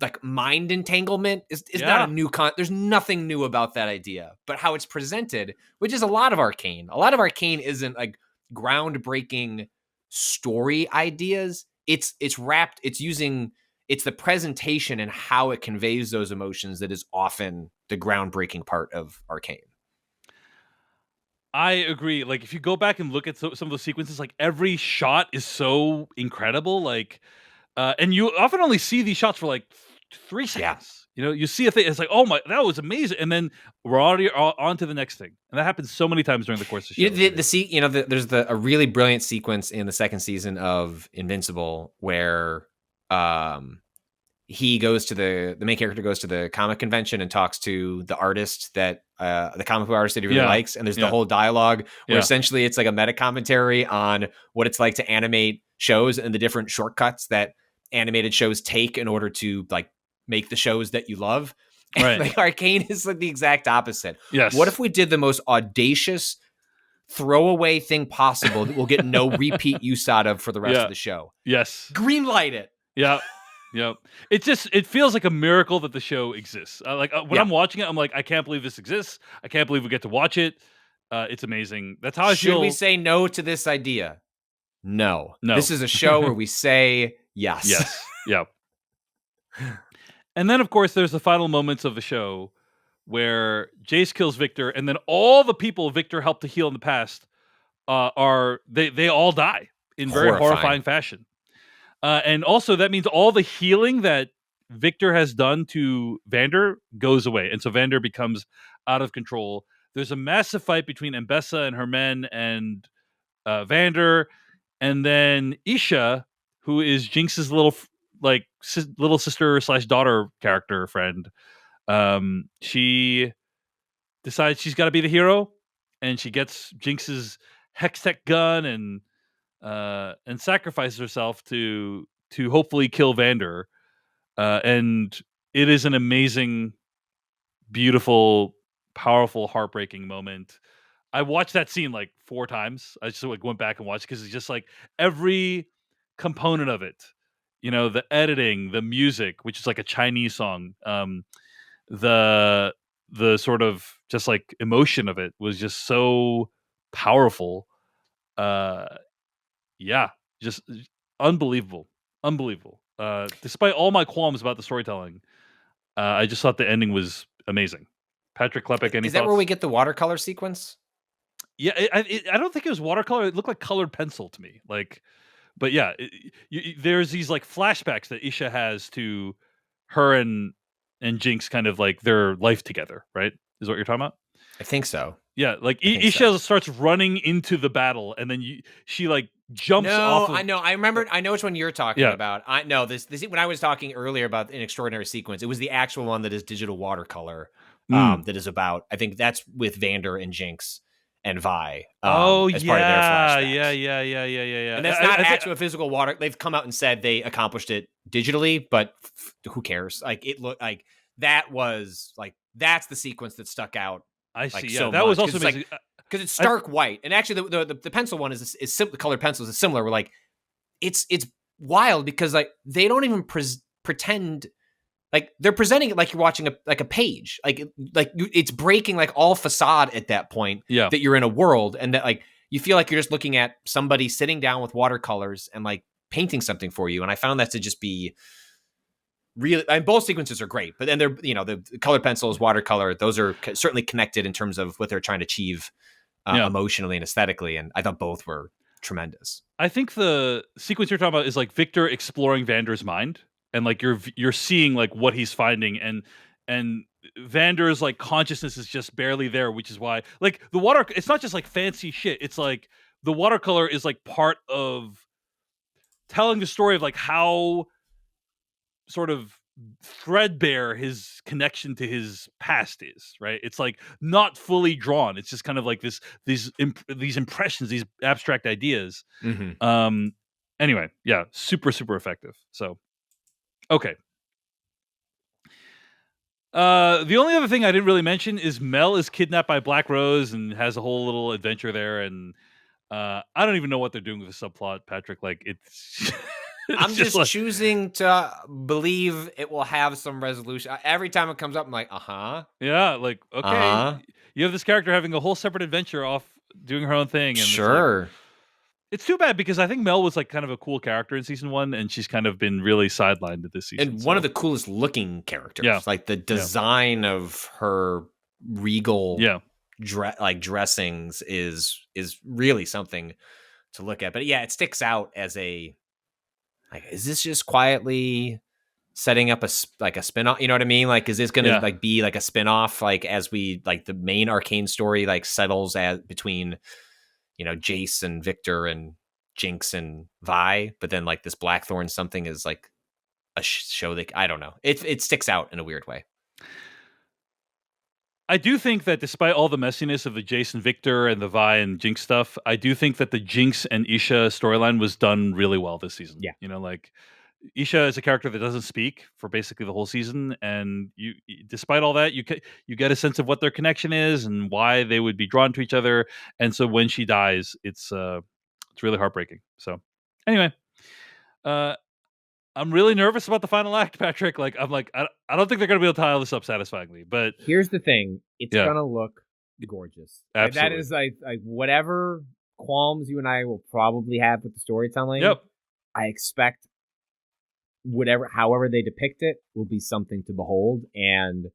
Like mind entanglement is not a new there's nothing new about that idea, but how it's presented, which is a lot of Arcane. A lot of Arcane isn't like groundbreaking story ideas. It's wrapped, it's the presentation and how it conveys those emotions that is often the groundbreaking part of Arcane. I agree. Like, if you go back and look at some of those sequences, like every shot is so incredible. Like, and you often only see these shots for like 3 seconds. You know, you see a thing, it's like, oh my, that was amazing, and then we're already on to the next thing, and that happens so many times during the course of the show. There's a really brilliant sequence in the second season of Invincible where he goes to the main character goes to the comic convention and talks to the artist that the comic book artist that he really likes, and there's the whole dialogue where essentially it's like a meta commentary on what it's like to animate shows and the different shortcuts that animated shows take in order to like make the shows that you love. And Right. like Arcane is like the exact opposite. Yes. What if we did the most audacious throwaway thing possible that we'll get no repeat use out of for the rest of the show? Yes. Greenlight it. Yeah. Yep. It feels like a miracle that the show exists. When I'm watching it, I'm like, I can't believe this exists. I can't believe we get to watch it. It's amazing. That's how I feel. Should we say no to this idea? No. No. This is a show where we say yes. Yes. Yeah. And then, of course, there's the final moments of the show where Jace kills Victor, and then all the people Victor helped to heal in the past they all die in very horrifying fashion. And also, that means all the healing that Victor has done to Vander goes away, and so Vander becomes out of control. There's a massive fight between Mbessa and her men and Vander, and then Isha, who is Jinx's little sister / daughter character friend. She decides she's got to be the hero, and she gets Jinx's Hextech gun and sacrifices herself to hopefully kill Vander. And it is an amazing, beautiful, powerful, heartbreaking moment. I watched that scene like 4 times. I just like went back and watched because it's just like every component of it. You know, the editing, the music, which is like a Chinese song, the sort of just like emotion of it was just so powerful. Yeah, just unbelievable. Despite all my qualms about the storytelling, I just thought the ending was amazing. Patrick Klepek, any Is that thoughts? where we get the watercolor sequence? Yeah, I don't think it was watercolor. It looked like colored pencil to me. Like, but yeah, there's these like flashbacks that Isha has to her and Jinx, kind of like their life together. Right? Is what you're talking about? I think so. Yeah, like Isha starts running into the battle, and then she like jumps off. I know. I remember. I know which one you're talking about. I know this. When I was talking earlier about an extraordinary sequence, it was the actual one that is digital watercolor. That is about. I think that's with Vander and Jinx and Vi. As part of their flashbacks. Yeah. And that's not actual physical water. They've come out and said they accomplished it digitally, but who cares? Like it looked like that was like that's the sequence that stuck out. I see. Like, Yeah, so that was much. also amazing. Because it's stark white, and actually the pencil one is the colored pencils is similar. We're like, it's wild because like they don't even pretend like they're presenting it like you're watching a page, it's breaking like all facade at that point. Yeah, that you're in a world, and that like you feel like you're just looking at somebody sitting down with watercolors and like painting something for you. And I found that to just be really, and both sequences are great, but then they're, the colored pencils, watercolor, those are certainly connected in terms of what they're trying to achieve emotionally and aesthetically. And I thought both were tremendous. I think the sequence you're talking about is like Victor exploring Vander's mind, and like you're seeing like what he's finding, and Vander's like consciousness is just barely there, which is why like the water, it's not just like fancy shit. It's like the watercolor is like part of telling the story of like how sort of threadbare his connection to his past is, right? It's like not fully drawn. It's just kind of like these impressions, these abstract ideas. Mm-hmm. Anyway, yeah, super effective. So, okay. The only other thing I didn't really mention is Mel is kidnapped by Black Rose and has a whole little adventure there, and I don't even know what they're doing with the subplot, Patrick. Like it's, I'm it's just like, choosing to believe it will have some resolution. Every time it comes up, I'm like, yeah, like okay, uh-huh, you have this character having a whole separate adventure off doing her own thing, and it's like sure. it's too bad because I think Mel was like kind of a cool character in season 1, and she's kind of been really sidelined this season. And one of So the coolest looking characters. yeah, Like the yeah, design of her regal yeah. dressings is really something to look at. But yeah, it sticks out as a like, is this just quietly setting up a spin-off? You know what I mean? Like, is this gonna Yeah. like be like a spin-off, like as we like the main Arcane story like settles at between, you know, Jace and Victor and Jinx and Vi, but then like this Blackthorn something is like a show that I don't know. It sticks out in a weird way. I do think that despite all the messiness of the Jason Victor and the Vi and Jinx stuff, I do think that the Jinx and Isha storyline was done really well this season. Yeah. You know, like Isha is a character that doesn't speak for basically the whole season, and despite all that, you get a sense of what their connection is and why they would be drawn to each other. And so when she dies, it's really heartbreaking. So anyway, uh, I'm really nervous about the final act, Patrick. Like I'm like I don't think they're gonna be able to tie all this up satisfyingly, but Here's the thing: it's Yeah. gonna look gorgeous. Like, that Absolutely. is like whatever qualms you and I will probably have with the storytelling. yep. I expect however they depict it will be something to behold, and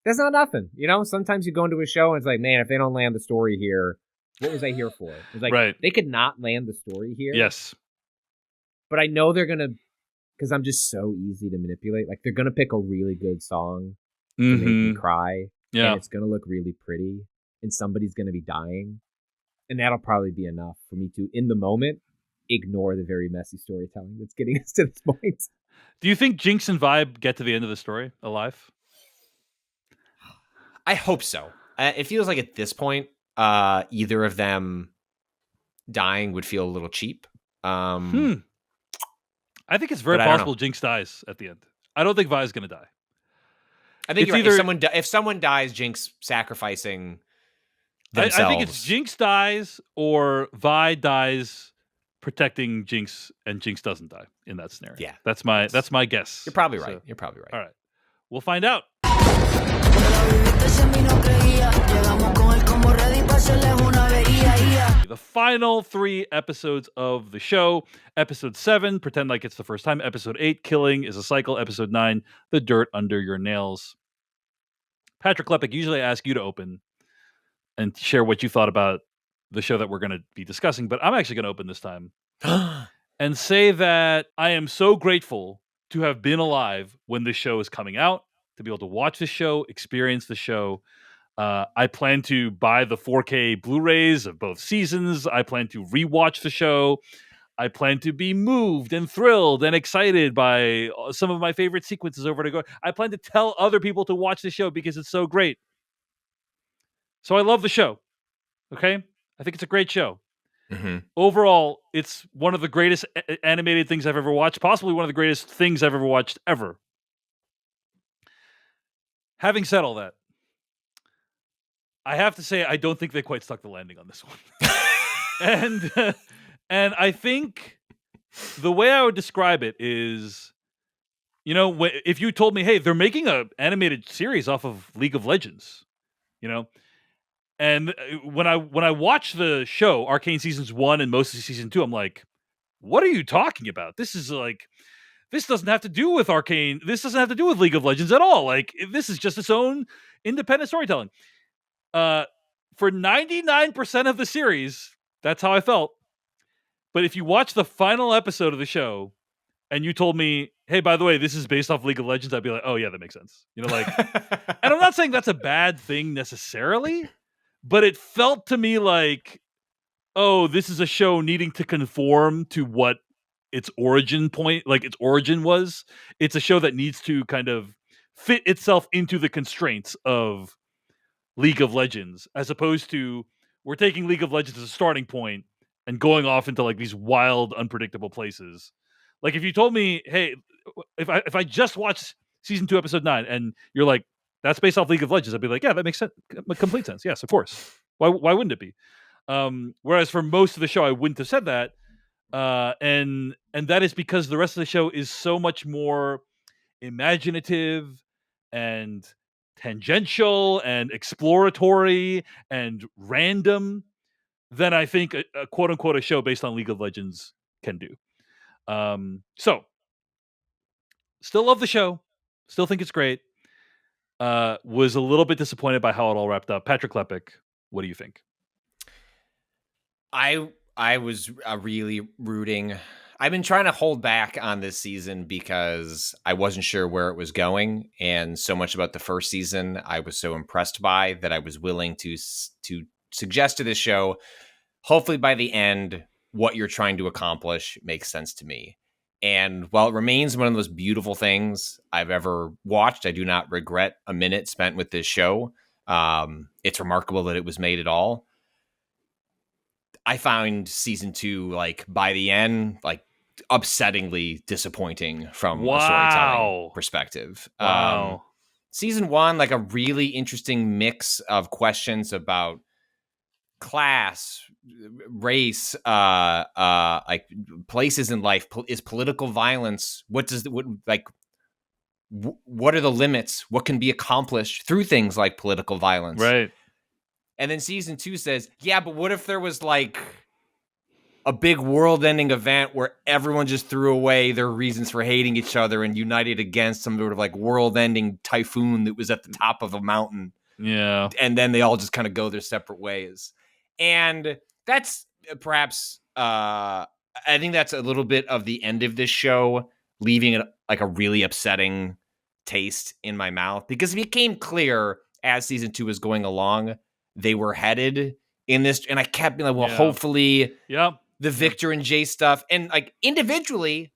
that's not nothing. You know, sometimes you go into a show and it's like, man, if they don't land the story here, what was I here for? It's like Right. they could not land the story here. Yes. But I know they're gonna, because I'm just so easy to manipulate. Like they're gonna pick a really good song to make me Mhm. cry, Yeah. and it's gonna look really pretty, and somebody's gonna be dying, and that'll probably be enough for me to, in the moment, ignore the very messy storytelling that's getting us to this point. Do you think Jinx and Vibe get to the end of the story alive? I hope so. It feels like at this point, either of them dying would feel a little cheap. I think it's very But I don't possible Jinx dies at the end. I don't think Vi's going to die. I think It's you're right. either- If someone dies, Jinx sacrificing I themselves. think it's Jinx dies or Vi dies protecting Jinx, and Jinx doesn't die in that scenario. Yeah. That's my guess. You're probably right. So, You're probably right. all right. We'll find out. The final 3 episodes of the show. Episode 7, Pretend Like It's the First Time. Episode 8, Killing is a Cycle. Episode 9, The Dirt Under Your Nails. Patrick Klepek, usually I ask you to open and share what you thought about the show that we're going to be discussing, but I'm actually going to open this time and say that I am so grateful to have been alive when this show is coming out, to be able to watch the show, experience the show. I plan to buy the 4K Blu-rays of both seasons. I plan to rewatch the show. I plan to be moved and thrilled and excited by some of my favorite sequences over to go. I plan to tell other people to watch the show because it's so great. So I love the show. Okay? I think it's a great show. Mhm. Overall, it's one of the greatest animated things I've ever watched, possibly one of the greatest things I've ever watched ever. Having said all that, I have to say I don't think they quite stuck the landing on this one. and I think the way I would describe it is, you know, if you told me, hey, they're making an animated series off of League of Legends, you know, and when I watch the show, Arcane seasons 1 and most of season 2, I'm like, what are you talking about? This doesn't have to do with Arcane. This doesn't have to do with League of Legends at all. Like, this is just its own independent storytelling. For 99% of the series, that's how I felt. But if you watch the final episode of the show and you told me, hey, by the way, this is based off League of Legends, I'd be like, oh yeah, that makes sense. You know, like, and I'm not saying that's a bad thing necessarily, but it felt to me like, oh, this is a show needing to conform to what its origin point, like its origin was. It's a show that needs to kind of fit itself into the constraints of League of Legends, as opposed to we're taking League of Legends as a starting point and going off into like these wild, unpredictable places. Like if you told me, hey, if I just watched season 2, episode 9, and you're like, that's based off League of Legends, I'd be like, yeah, that makes sense, complete sense. Yes, of course. Why wouldn't it be? Whereas for most of the show, I wouldn't have said that. And that is because the rest of the show is so much more imaginative and tangential and exploratory and random than I think a quote unquote a show based on League of Legends can do. So still love the show, still think it's great. Was a little bit disappointed by how it all wrapped up. Patrick Klepek, what do you think? I was really rooting. I've been trying to hold back on this season because I wasn't sure where it was going, and so much about the first season I was so impressed by that I was willing to suggest to this show. Hopefully, by the end, what you're trying to accomplish makes sense to me. And while it remains one of the most beautiful things I've ever watched, I do not regret a minute spent with this show. It's remarkable that it was made at all. I found season 2, like by the end, like upsettingly disappointing from a storytelling perspective. Wow. Season 1, like a really interesting mix of questions about class, race, like places in life. Is political violence? What are the limits? What can be accomplished through things like political violence? Right. And then season 2 says, yeah, but what if there was like a big world-ending event where everyone just threw away their reasons for hating each other and united against some sort of like world-ending typhoon that was at the top of a mountain? Yeah. And then they all just kind of go their separate ways. And that's perhaps, I think that's a little bit of the end of this show, leaving it like a really upsetting taste in my mouth, because it became clear as season 2 was going along, they were headed in this. And I kept being like, well, hopefully the Victor and Jay stuff. And like individually,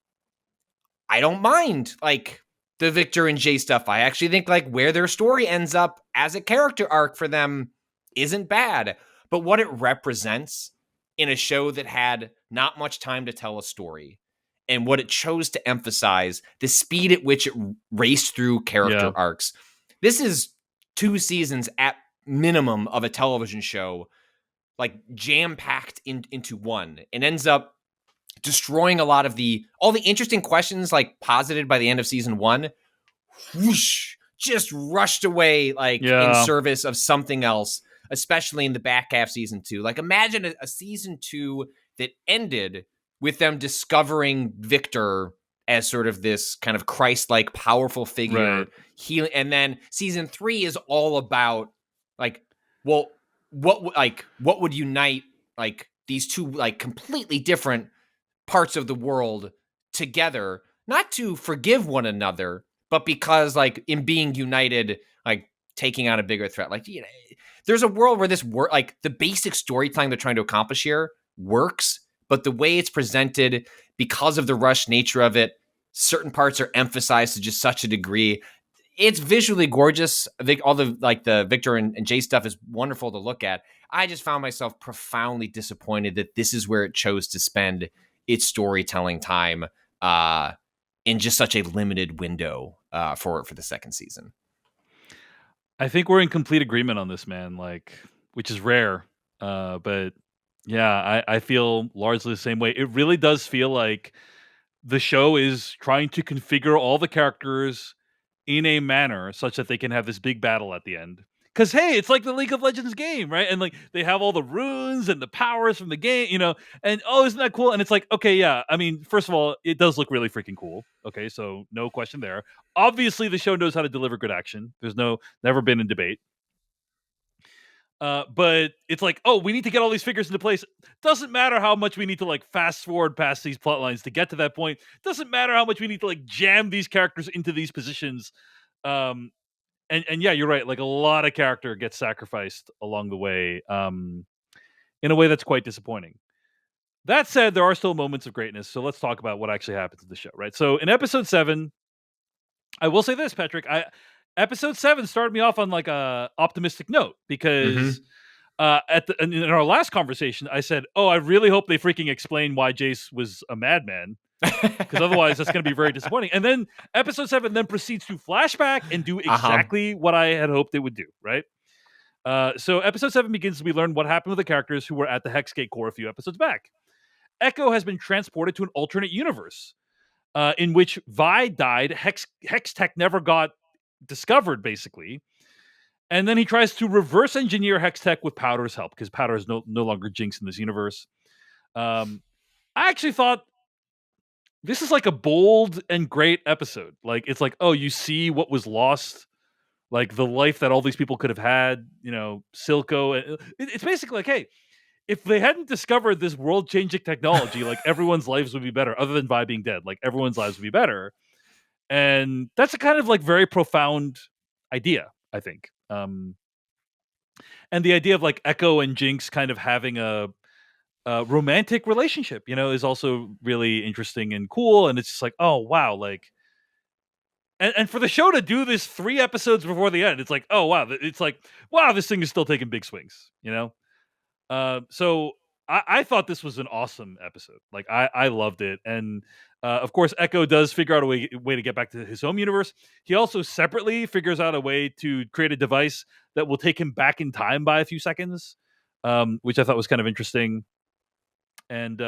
I don't mind like the Victor and Jay stuff. I actually think like where their story ends up as a character arc for them isn't bad. But what it represents in a show that had not much time to tell a story, and what it chose to emphasize, the speed at which it raced through character arcs. This is 2 seasons at minimum of a television show, like jam-packed into one, and ends up destroying a lot of all the interesting questions like posited by the end of season 1. Whoosh, just rushed away like in service of something else, especially in the back half season 2. Like imagine a season 2 that ended with them discovering Victor as sort of this kind of Christ-like powerful figure, healing, and then season 3 is all about like, well, what would unite like these two like completely different parts of the world together, not to forgive one another, but because like in being united, like taking on a bigger threat. Like, you know, there's a world where this like the basic storytelling they're trying to accomplish here works, but the way it's presented, because of the rush nature of it, certain parts are emphasized to just such a degree. It's visually gorgeous. I think all the like the Victor and Jay stuff is wonderful to look at. I just found myself profoundly disappointed that this is where it chose to spend its storytelling time in just such a limited window for the second season. I think we're in complete agreement on this, man. Like, which is rare, but yeah, I feel largely the same way. It really does feel like the show is trying to configure all the characters in a manner such that they can have this big battle at the end. Because hey, it's like the League of Legends game, right? And like they have all the runes and the powers from the game, you know. And oh, isn't that cool? And it's like, okay, yeah. I mean, first of all, it does look really freaking cool. Okay, so no question there. Obviously, the show knows how to deliver good action. There's never been in debate. But it's like, oh, we need to get all these figures into place. Doesn't matter how much we need to like fast forward past these plot lines to get to that point. Doesn't matter how much we need to like jam these characters into these positions. And yeah, you're right. Like a lot of character gets sacrificed along the way, in a way that's quite disappointing. That said, there are still moments of greatness. So let's talk about what actually happens in the show, right? So in episode 7, I will say this, Patrick. Episode 7 started me off on like a optimistic note because in our last conversation, I said, "Oh, I really hope they freaking explain why Jace was a madman." Because otherwise that's going to be very disappointing. And then episode 7 then proceeds to flashback and do exactly what I had hoped it would do, right? So episode 7 begins. We learn what happened with the characters who were at the Hexgate core a few episodes back. Echo has been transported to an alternate universe in which Vi died. Hex Tech never got discovered, basically. And then he tries to reverse engineer Hex Tech with Powder's help because Powder is no longer Jinx in this universe. I actually thought this is like a bold and great episode. Like, it's like, oh, you see what was lost, like the life that all these people could have had, Silco. It's basically like, hey, if they hadn't discovered this world-changing technology, like everyone's lives would be better, other than Vi being dead. Like everyone's lives would be better. And that's a kind of like very profound idea, I think. And the idea of like Echo and Jinx kind of having a romantic relationship, is also really interesting and cool. And it's just like, oh wow, like, and for the show to do this 3 episodes before the end, it's like, oh wow, it's like, wow, this thing is still taking big swings, So I thought this was an awesome episode. Like I loved it, and of course, Echo does figure out a way to get back to his home universe. He also separately figures out a way to create a device that will take him back in time by a few seconds, which I thought was kind of interesting. And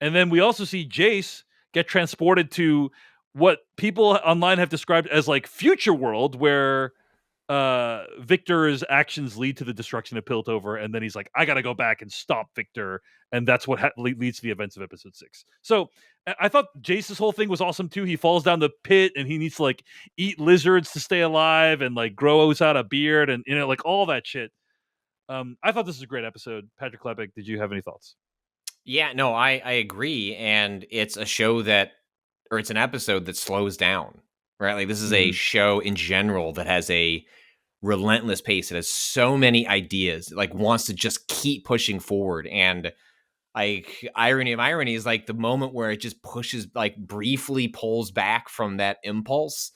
then we also see Jace get transported to what people online have described as like future world, where Victor's actions lead to the destruction of Piltover, and then he's like, I gotta go back and stop Victor, and that's what leads to the events of episode 6. So I thought Jace's whole thing was awesome too. He falls down the pit and he needs to like eat lizards to stay alive and like grows out a beard and like all that shit. I thought this was a great episode. Patrick Klepek, did you have any thoughts? Yeah, no, I agree. And it's a show that, or it's an episode that slows down, right? Like this is a show in general that has a relentless pace. It has so many ideas, like wants to just keep pushing forward. And like irony of irony is like the moment where it just pushes, like briefly pulls back from that impulse,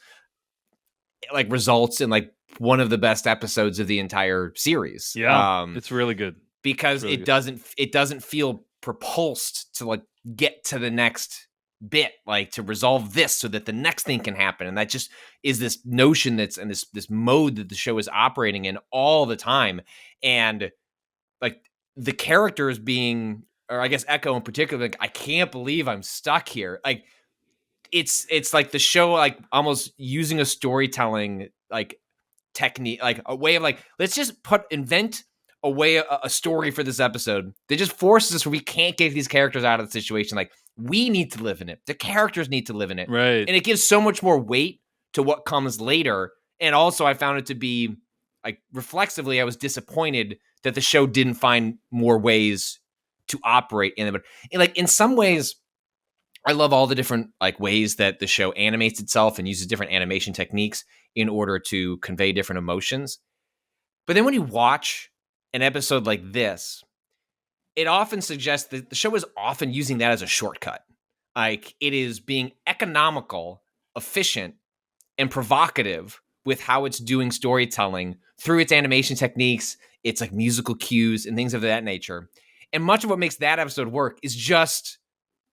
it like results in like one of the best episodes of the entire series. Yeah, it's really good. Because really it doesn't feel propulsed to like get to the next bit, like to resolve this so that the next thing can happen. And that just is this notion that's and this mode that the show is operating in all the time. And like the characters being, or I guess Echo in particular, like, I can't believe I'm stuck here. Like it's like the show like almost using a storytelling like technique, like a way of like, let's just invent a way, a story for this episode that just forces us where we can't get these characters out of the situation. Like we need to live in it. The characters need to live in it. Right. And it gives so much more weight to what comes later. And also I found it to be like reflexively, I was disappointed that the show didn't find more ways to operate in it. But like in some ways, I love all the different like ways that the show animates itself and uses different animation techniques in order to convey different emotions. But then when you watch an episode like this, it often suggests that the show is often using that as a shortcut. Like it is being economical, efficient, and provocative with how it's doing storytelling through its animation techniques, its like musical cues and things of that nature. And much of what makes that episode work is just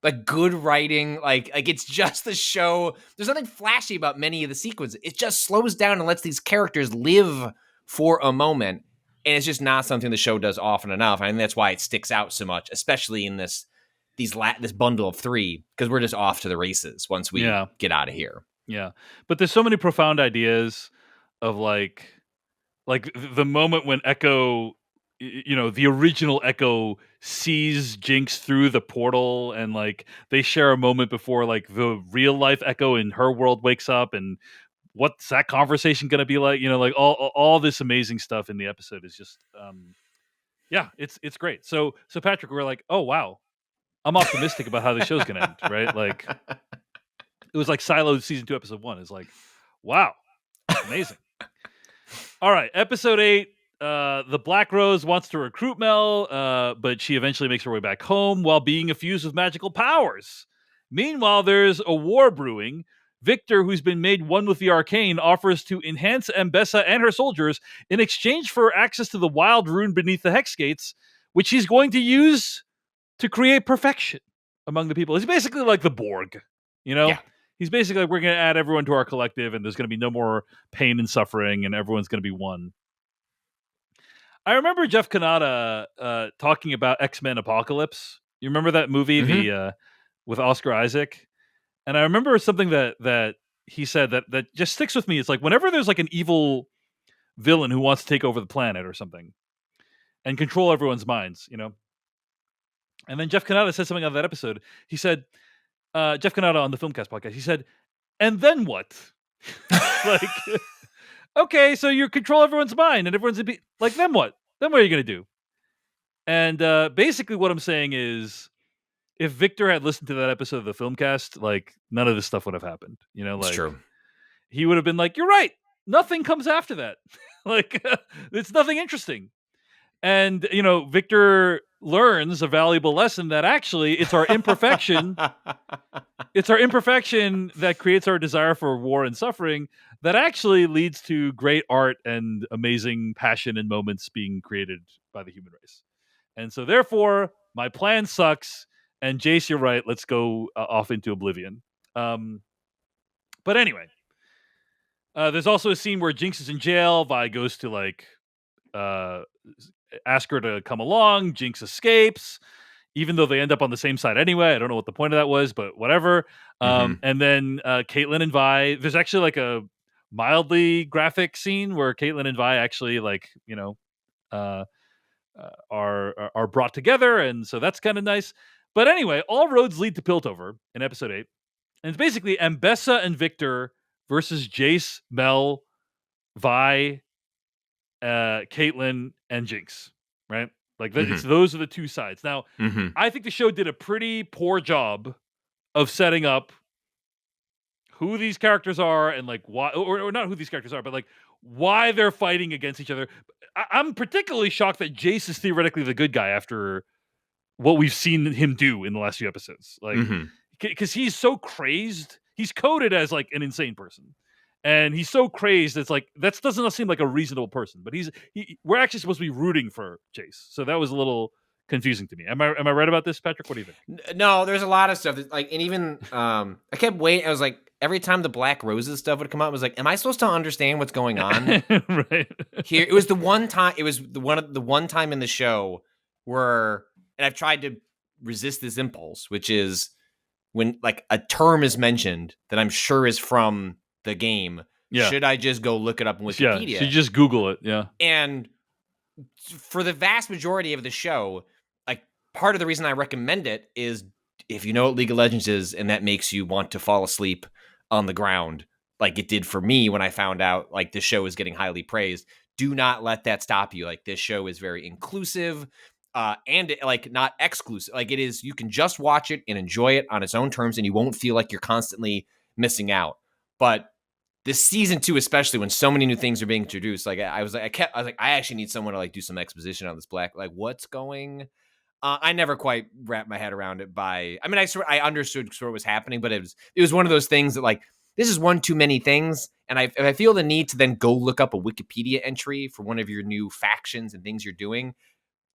like good writing. Like it's just the show. There's nothing flashy about many of the sequences. It just slows down and lets these characters live for a moment. And it's just not something the show does often enough. I think that's why it sticks out so much, especially in this bundle of 3, because we're just off to the races once we get out of here. Yeah. But there's so many profound ideas of like the moment when Echo, the original Echo sees Jinx through the portal, and like they share a moment before like the real life Echo in her world wakes up, and what's that conversation going to be like? Like all this amazing stuff in the episode is just, it's great. So Patrick, we're like, oh wow, I'm optimistic about how the show's going to end, right? Like it was like Silo season 2, episode 1 is like, wow, amazing. All right, episode 8. The Black Rose wants to recruit Mel, but she eventually makes her way back home while being infused with magical powers. Meanwhile, there's a war brewing. Victor, who's been made one with the Arcane, offers to enhance Ambessa and her soldiers in exchange for access to the wild rune beneath the Hex Gates, which he's going to use to create perfection among the people. He's basically like the Borg, Yeah. He's basically like, we're going to add everyone to our collective, and there's going to be no more pain and suffering, and everyone's going to be one. I remember Jeff Kanata talking about X-Men Apocalypse. You remember that movie, the with Oscar Isaac? And I remember something that he said that just sticks with me. It's like whenever there's like an evil villain who wants to take over the planet or something and control everyone's minds, you know. And then Jeff Kanata said something on that episode. He said, Jeff Kanata on the Filmcast podcast, he said, and then what? Like, okay, so you control everyone's mind and everyone's like, then what? Then what are you going to do? And basically what I'm saying is, if Victor had listened to that episode of the Filmcast, like, none of this stuff would have happened. You know, It's like, true. he would have been like, you're right. Nothing comes after that. Like, it's nothing interesting. And, you know, Victor learns a valuable lesson that actually it's our imperfection. It's our imperfection that creates our desire for war and suffering that actually leads to great art and amazing passion and moments being created by the human race. And so therefore, my plan sucks. And Jace, you're right. Let's go off into oblivion. But anyway, there's also a scene where Jinx is in jail. Vi goes to like ask her to come along. Jinx escapes, even though they end up on the same side anyway. I don't know what the point of that was, but whatever. And then Caitlyn and Vi, there's actually like a mildly graphic scene where Caitlyn and Vi actually like, you know, are brought together. And so that's kind of nice. But anyway, all roads lead to Piltover in episode 8. And it's basically Ambessa and Victor versus Jace, Mel, Vi, Caitlyn, and Jinx, right? Like those are the two sides. Now, I think the show did a pretty poor job of setting up who these characters are and like why, or not who these characters are, but like why they're fighting against each other. I'm particularly shocked that Jace is theoretically the good guy after what we've seen him do in the last few episodes. Like, because he's so crazed. He's coded as like an insane person. And he's so crazed, it's like that doesn't seem like a reasonable person. But we're actually supposed to be rooting for Jace, so that was a little confusing to me. Am I right about this, Patrick? What do you think? No, there's a lot of stuff that, like, and even I kept waiting. I was like, every time the Black Roses stuff would come up, I was like, am I supposed to understand what's going on? Right here? It was the one time. It was the one time in the show where, and I've tried to resist this impulse, which is when like a term is mentioned that I'm sure is from the game. Yeah. Should I just go look it up in Wikipedia? Yeah, should you just Google it? Yeah. And for the vast majority of the show, like part of the reason I recommend it is if you know what League of Legends is and that makes you want to fall asleep on the ground, like it did for me when I found out like this show is getting highly praised, do not let that stop you. Like this show is very inclusive and like not exclusive. Like it is, you can just watch it and enjoy it on its own terms and you won't feel like you're constantly missing out. But this season 2, especially when so many new things are being introduced, like I was like, I actually need someone to like do some exposition on this Black, like what's going. I never quite wrapped my head around it. I understood sort of what was happening, but it was one of those things that like this is one too many things, and if I feel the need to then go look up a Wikipedia entry for one of your new factions and things you're doing,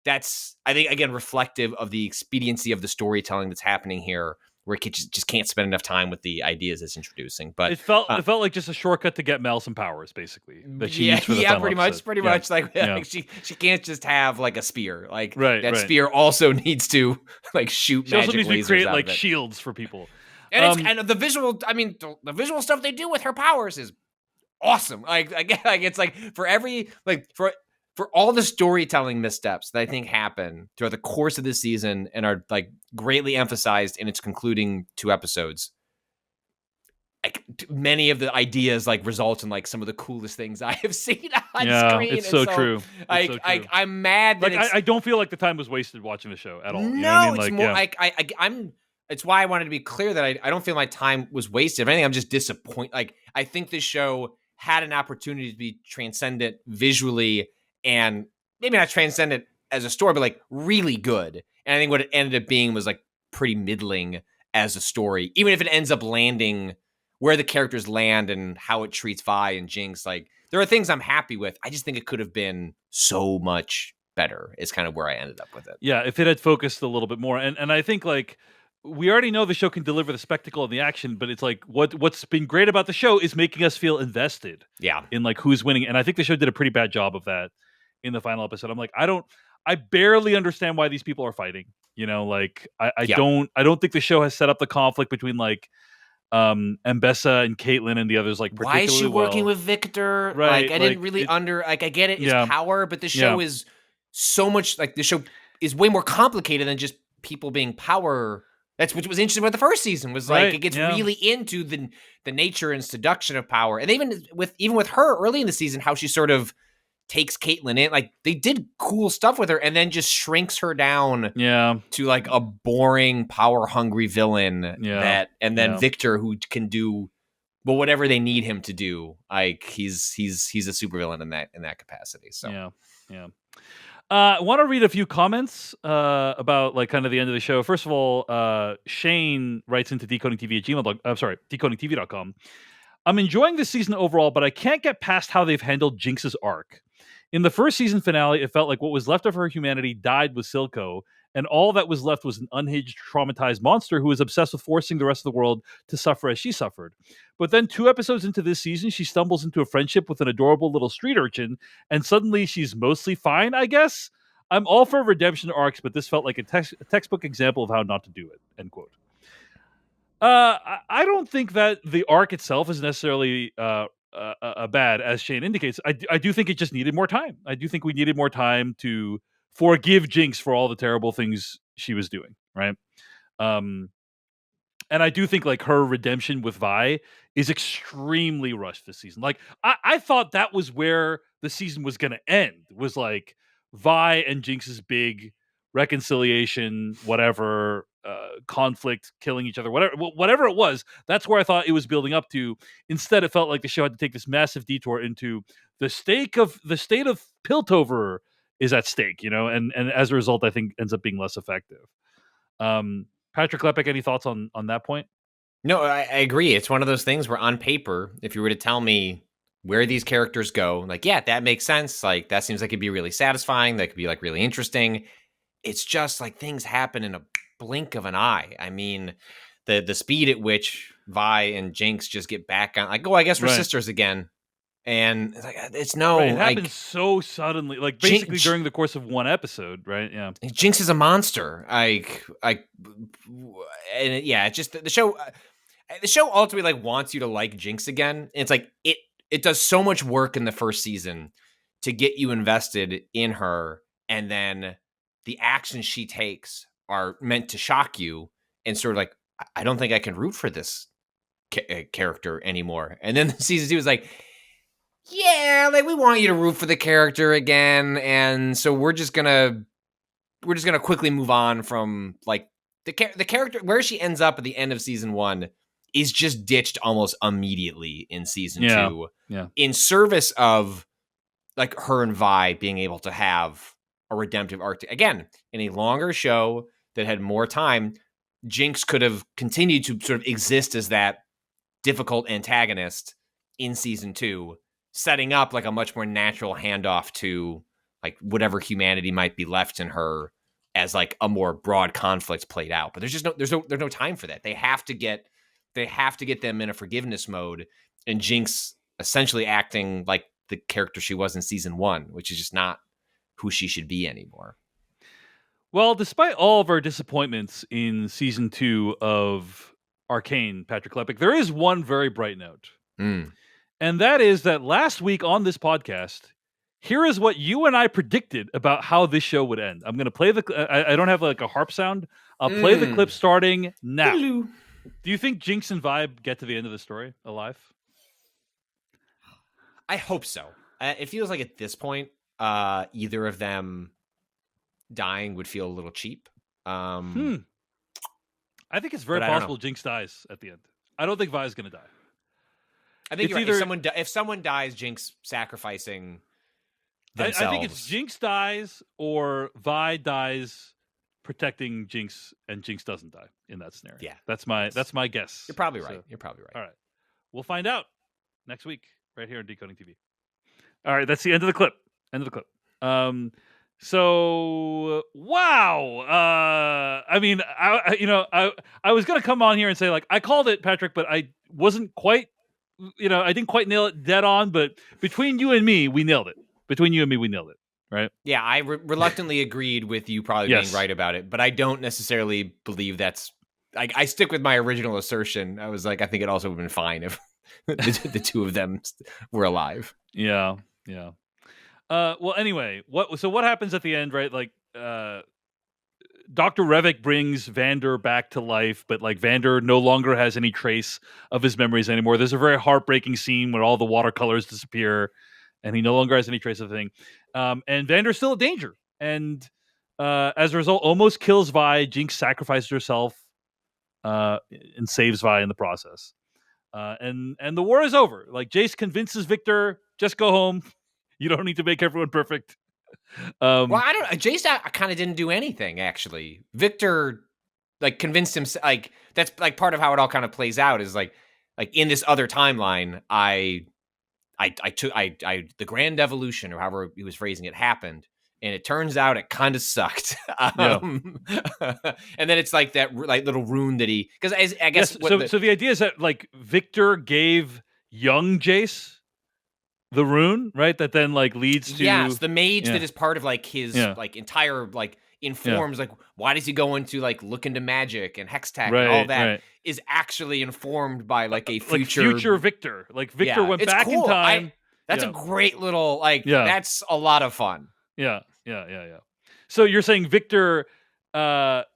that's I think again reflective of the expediency of the storytelling that's happening here, where it just can't spend enough time with the ideas it's introducing. But it felt like just a shortcut to get Mel some powers, basically. That she needs for the final pretty much. Like, like she can't just have like a spear. Like that spear also needs to like shoot. She magic also needs to create like shields for people. And and the visual. I mean, the visual stuff they do with her powers is awesome. Like it's like for every like for all the storytelling missteps that I think happen throughout the course of this season and are like greatly emphasized in its concluding 2 episodes, like many of the ideas like result in like some of the coolest things I have seen on screen. It's so true. I'm mad that like I don't feel like the time was wasted watching the show at all. No, you know what I mean? It's more like I'm. It's why I wanted to be clear that I don't feel my time was wasted. If anything, I'm just disappointed. Like I think this show had an opportunity to be transcendent visually. And maybe not transcendent as a story, but like really good. And I think what it ended up being was like pretty middling as a story, even if it ends up landing where the characters land and how it treats Vi and Jinx. Like there are things I'm happy with. I just think it could have been so much better is kind of where I ended up with it. Yeah, if it had focused a little bit more. And I think like we already know the show can deliver the spectacle and the action, but it's like what's been great about the show is making us feel invested. Yeah. In like who's winning. And I think the show did a pretty bad job of that. in the final episode. I'm like, I barely understand why these people are fighting. Like I Yeah. don't think the show has set up the conflict between like Mbessa and Caitlyn and the others like Why is she particularly working well. with Victor? Right, Like, I didn't like, really I get it, it's yeah. power, but the Yeah. show is so much like the show is way more complicated than just people being power. That's what was interesting about the first season was like Right, it gets yeah. really into the nature and seduction of power. And even with her early in the season, how she sort of takes Caitlyn in, like they did cool stuff with her and then just shrinks her down Yeah. to like a boring, power hungry villain Yeah. and then Yeah. Victor who can do whatever they need him to do. Like he's a supervillain in that capacity. So Yeah. I want to read a few comments about like kind of the end of the show. First of all, Shane writes into decodingtv at gmail. I'm sorry, decodingtv.com. I'm enjoying this season overall, but I can't get past how they've handled Jinx's arc. In the first season finale, it felt like what was left of her humanity died with Silco, and all that was left was an unhinged, traumatized monster who was obsessed with forcing the rest of the world to suffer as she suffered. But then 2 episodes into this season, she stumbles into a friendship with an adorable little street urchin, and suddenly she's mostly fine, I guess? I'm all for redemption arcs, but this felt like a textbook example of how not to do it, end quote. I don't think that the arc itself is necessarily bad, as Shane indicates. I do think it just needed more time. I do think we needed more time to forgive Jinx for all the terrible things she was doing, right? And I do think like her redemption with Vi is extremely rushed this season. Like I thought that was where the season was going to end. Was like Vi and Jinx's big reconciliation, whatever, conflict, killing each other, whatever it was. That's where I thought it was building up to. Instead, it felt like the show had to take this massive detour into the state of Piltover is at stake, and as a result, I think ends up being less effective. Patrick Klepek, any thoughts on that point? no, I agree. It's one of those things where on paper, if you were to tell me where these characters go, like, yeah, that makes sense. Like that seems like it'd be really satisfying. That could be like really interesting. It's just like things happen in a blink of an eye. I mean, the speed at which Vi and Jinx just get back on, like, oh, I guess we're Right. sisters again. And it's like, it's Right, it like happens so suddenly, like basically during the course of one episode, right? Yeah. Jinx is a monster. And it's just the show. The show ultimately like wants you to like Jinx again. And it's like it does so much work in the first season to get you invested in her, and then the actions she takes are meant to shock you and sort of like, I don't think I can root for this character anymore. And then season 2 is like, yeah, like we want you to root for the character again, and so we're just gonna quickly move on from like the character. Where she ends up at the end of season 1 is just ditched almost immediately in season 2. Yeah. In service of like her and Vi being able to have a redemptive arc. Again, in a longer show that had more time, Jinx could have continued to sort of exist as that difficult antagonist in season 2, setting up like a much more natural handoff to like whatever humanity might be left in her as like a more broad conflict played out. But there's no time for that. They have to get them in a forgiveness mode, and Jinx essentially acting like the character she was in season 1, which is just not who she should be anymore. Well, despite all of our disappointments in season 2 of Arcane, Patrick Klepek, there is one very bright note. And that is that last week on this podcast, here is what you and I predicted about how this show would end. I'm going to play I don't have like a harp sound. I'll play the clip starting now. Hello. Do you think Jinx and Vibe get to the end of the story alive? I hope so. It feels like at this point, either of them dying would feel a little cheap. I think it's very But I don't possible Jinx dies at the end. I don't think Vi's going to die. I think It's you're right. either- If someone dies, Jinx sacrificing I themselves. think it's Jinx dies or Vi dies protecting Jinx, and Jinx doesn't die in that scenario. Yeah. That's my guess. You're probably right. So, You're probably right. all right. We'll find out next week right here on Decoding TV. All right, that's the end of the clip. So wow. I mean, I was gonna come on here and say like I called it, Patrick, but I wasn't quite. I didn't quite nail it dead on. But between you and me, we nailed it. right? Yeah, I reluctantly agreed with you probably Yes. being right about it, but I don't necessarily believe that's. I stick with my original assertion. I was like, I think it also would have been fine if the two of them were alive. Yeah, yeah. Well, anyway, what happens at the end, right? Like, Dr. Revik brings Vander back to life, but like Vander no longer has any trace of his memories anymore. There's a very heartbreaking scene where all the watercolors disappear, and he no longer has any trace of the thing. And Vander's still a danger, and as a result, almost kills Vi. Jinx sacrifices herself and saves Vi in the process. And the war is over. Like Jace convinces Victor, just go home. You don't need to make everyone perfect. Well, I don't. Jace kind of didn't do anything actually. Victor like convinced him. Like that's like part of how it all kind of plays out is like in this other timeline, I took the grand evolution or however he was phrasing it happened, and it turns out it kind of sucked. And then it's like that like little rune that he because I guess so the idea is that like Victor gave young Jace the rune, right? That then like leads to the mage that is part of like his like entire like informs like why does he go into like look into magic and hextech and all that is actually informed by like a future Victor. Like Victor went back cool. in time. That's a great little like that's a lot of fun. Yeah. So you're saying Victor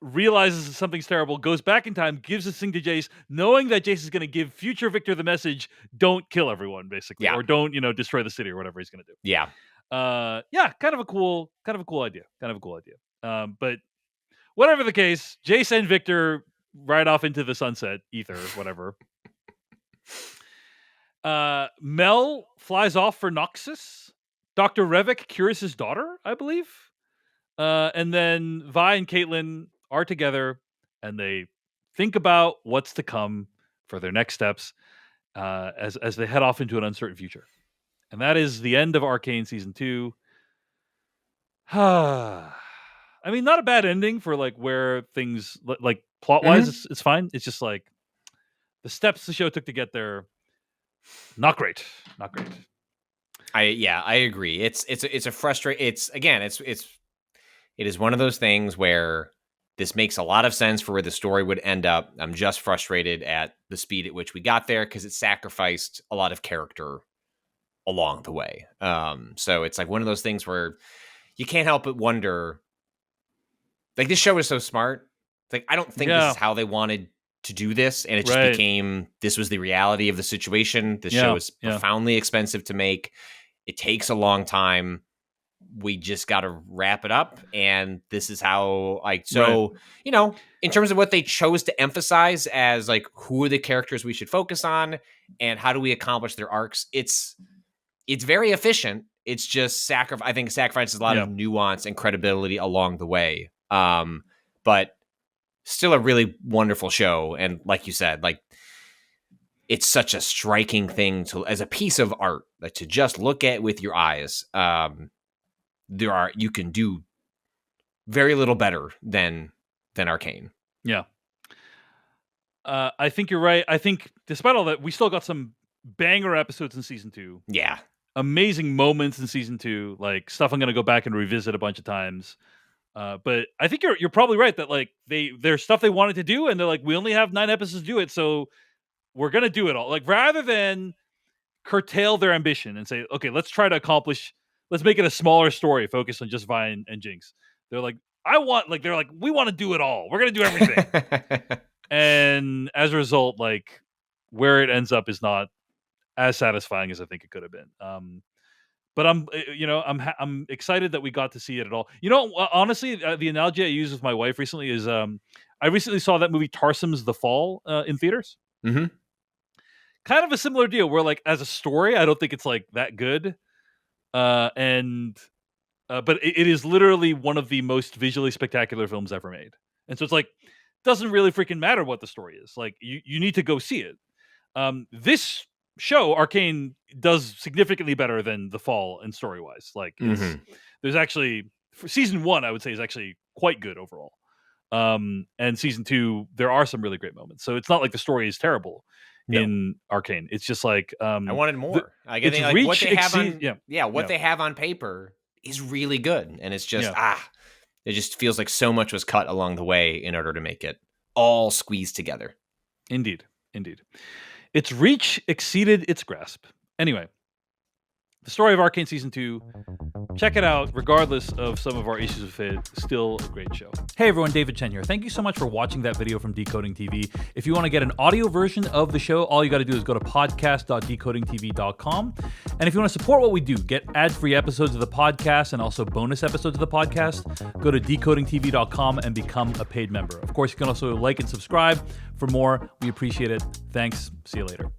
realizes something's terrible, goes back in time, gives this thing to Jace, knowing that Jace is going to give future Victor the message: don't kill everyone, basically, or don't destroy the city or whatever he's going to do. Yeah, kind of a cool idea. But whatever the case, Jace and Victor ride off into the sunset, ether, whatever. Mel flies off for Noxus. Dr. Revik cures his daughter, I believe. And then Vi and Caitlin are together, and they think about what's to come for their next steps as they head off into an uncertain future. And that is the end of Arcane Season 2. I mean, not a bad ending for like where things like plot-wise, it's fine. It's just like the steps the show took to get there, not great. I agree. It's a frustrating. It is one of those things where this makes a lot of sense for where the story would end up. I'm just frustrated at the speed at which we got there because it sacrificed a lot of character along the way. So it's like one of those things where you can't help but wonder, like this show is so smart. Like, I don't think this is how they wanted to do this. And it just became, this was the reality of the situation. This show is profoundly expensive to make. It takes a long time. We just got to wrap it up. And this is how, like, so, in terms of what they chose to emphasize as like, who are the characters we should focus on and how do we accomplish their arcs? It's very efficient. It's just I think sacrifices a lot of nuance and credibility along the way. But still a really wonderful show. And like you said, like, it's such a striking thing as a piece of art, like, to just look at with your eyes. You can do very little better than Arcane. Yeah. I think you're right. I think despite all that, we still got some banger episodes in season 2. Yeah. Amazing moments in season 2, like stuff I'm going to go back and revisit a bunch of times. But I think you're probably right that like there's stuff they wanted to do and they're like, we only have 9 episodes to do it, so we're going to do it all. Like, rather than curtail their ambition and say, okay, let's make it a smaller story focused on just Vi and Jinx. They're like, we want to do it all. We're going to do everything. And as a result, like, where it ends up is not as satisfying as I think it could have been. But I'm excited that we got to see it at all. Honestly, the analogy I use with my wife recently is I recently saw that movie Tarsim's The Fall in theaters. Mm-hmm. Kind of a similar deal where, like, as a story, I don't think it's like that good. But it is literally one of the most visually spectacular films ever made. And so it's like, doesn't really freaking matter what the story is. Like, you need to go see it. This show, Arcane, does significantly better than The Fall in story-wise. Like, there's actually, for season 1, I would say, is actually quite good overall. And season 2, there are some really great moments. So it's not like the story is terrible in Arcane. It's just like, I wanted more. What they have on paper is really good. And it's just, it just feels like so much was cut along the way in order to make it all squeezed together. Indeed. Its reach exceeded its grasp. Anyway, the story of Arcane Season 2, check it out, regardless of some of our issues with it. Still a great show. Hey everyone, David Chen here. Thank you so much for watching that video from Decoding TV. If you want to get an audio version of the show, all you got to do is go to podcast.decodingtv.com. And if you want to support what we do, get ad-free episodes of the podcast and also bonus episodes of the podcast, go to decodingtv.com and become a paid member. Of course, you can also like and subscribe for more. We appreciate it. Thanks. See you later.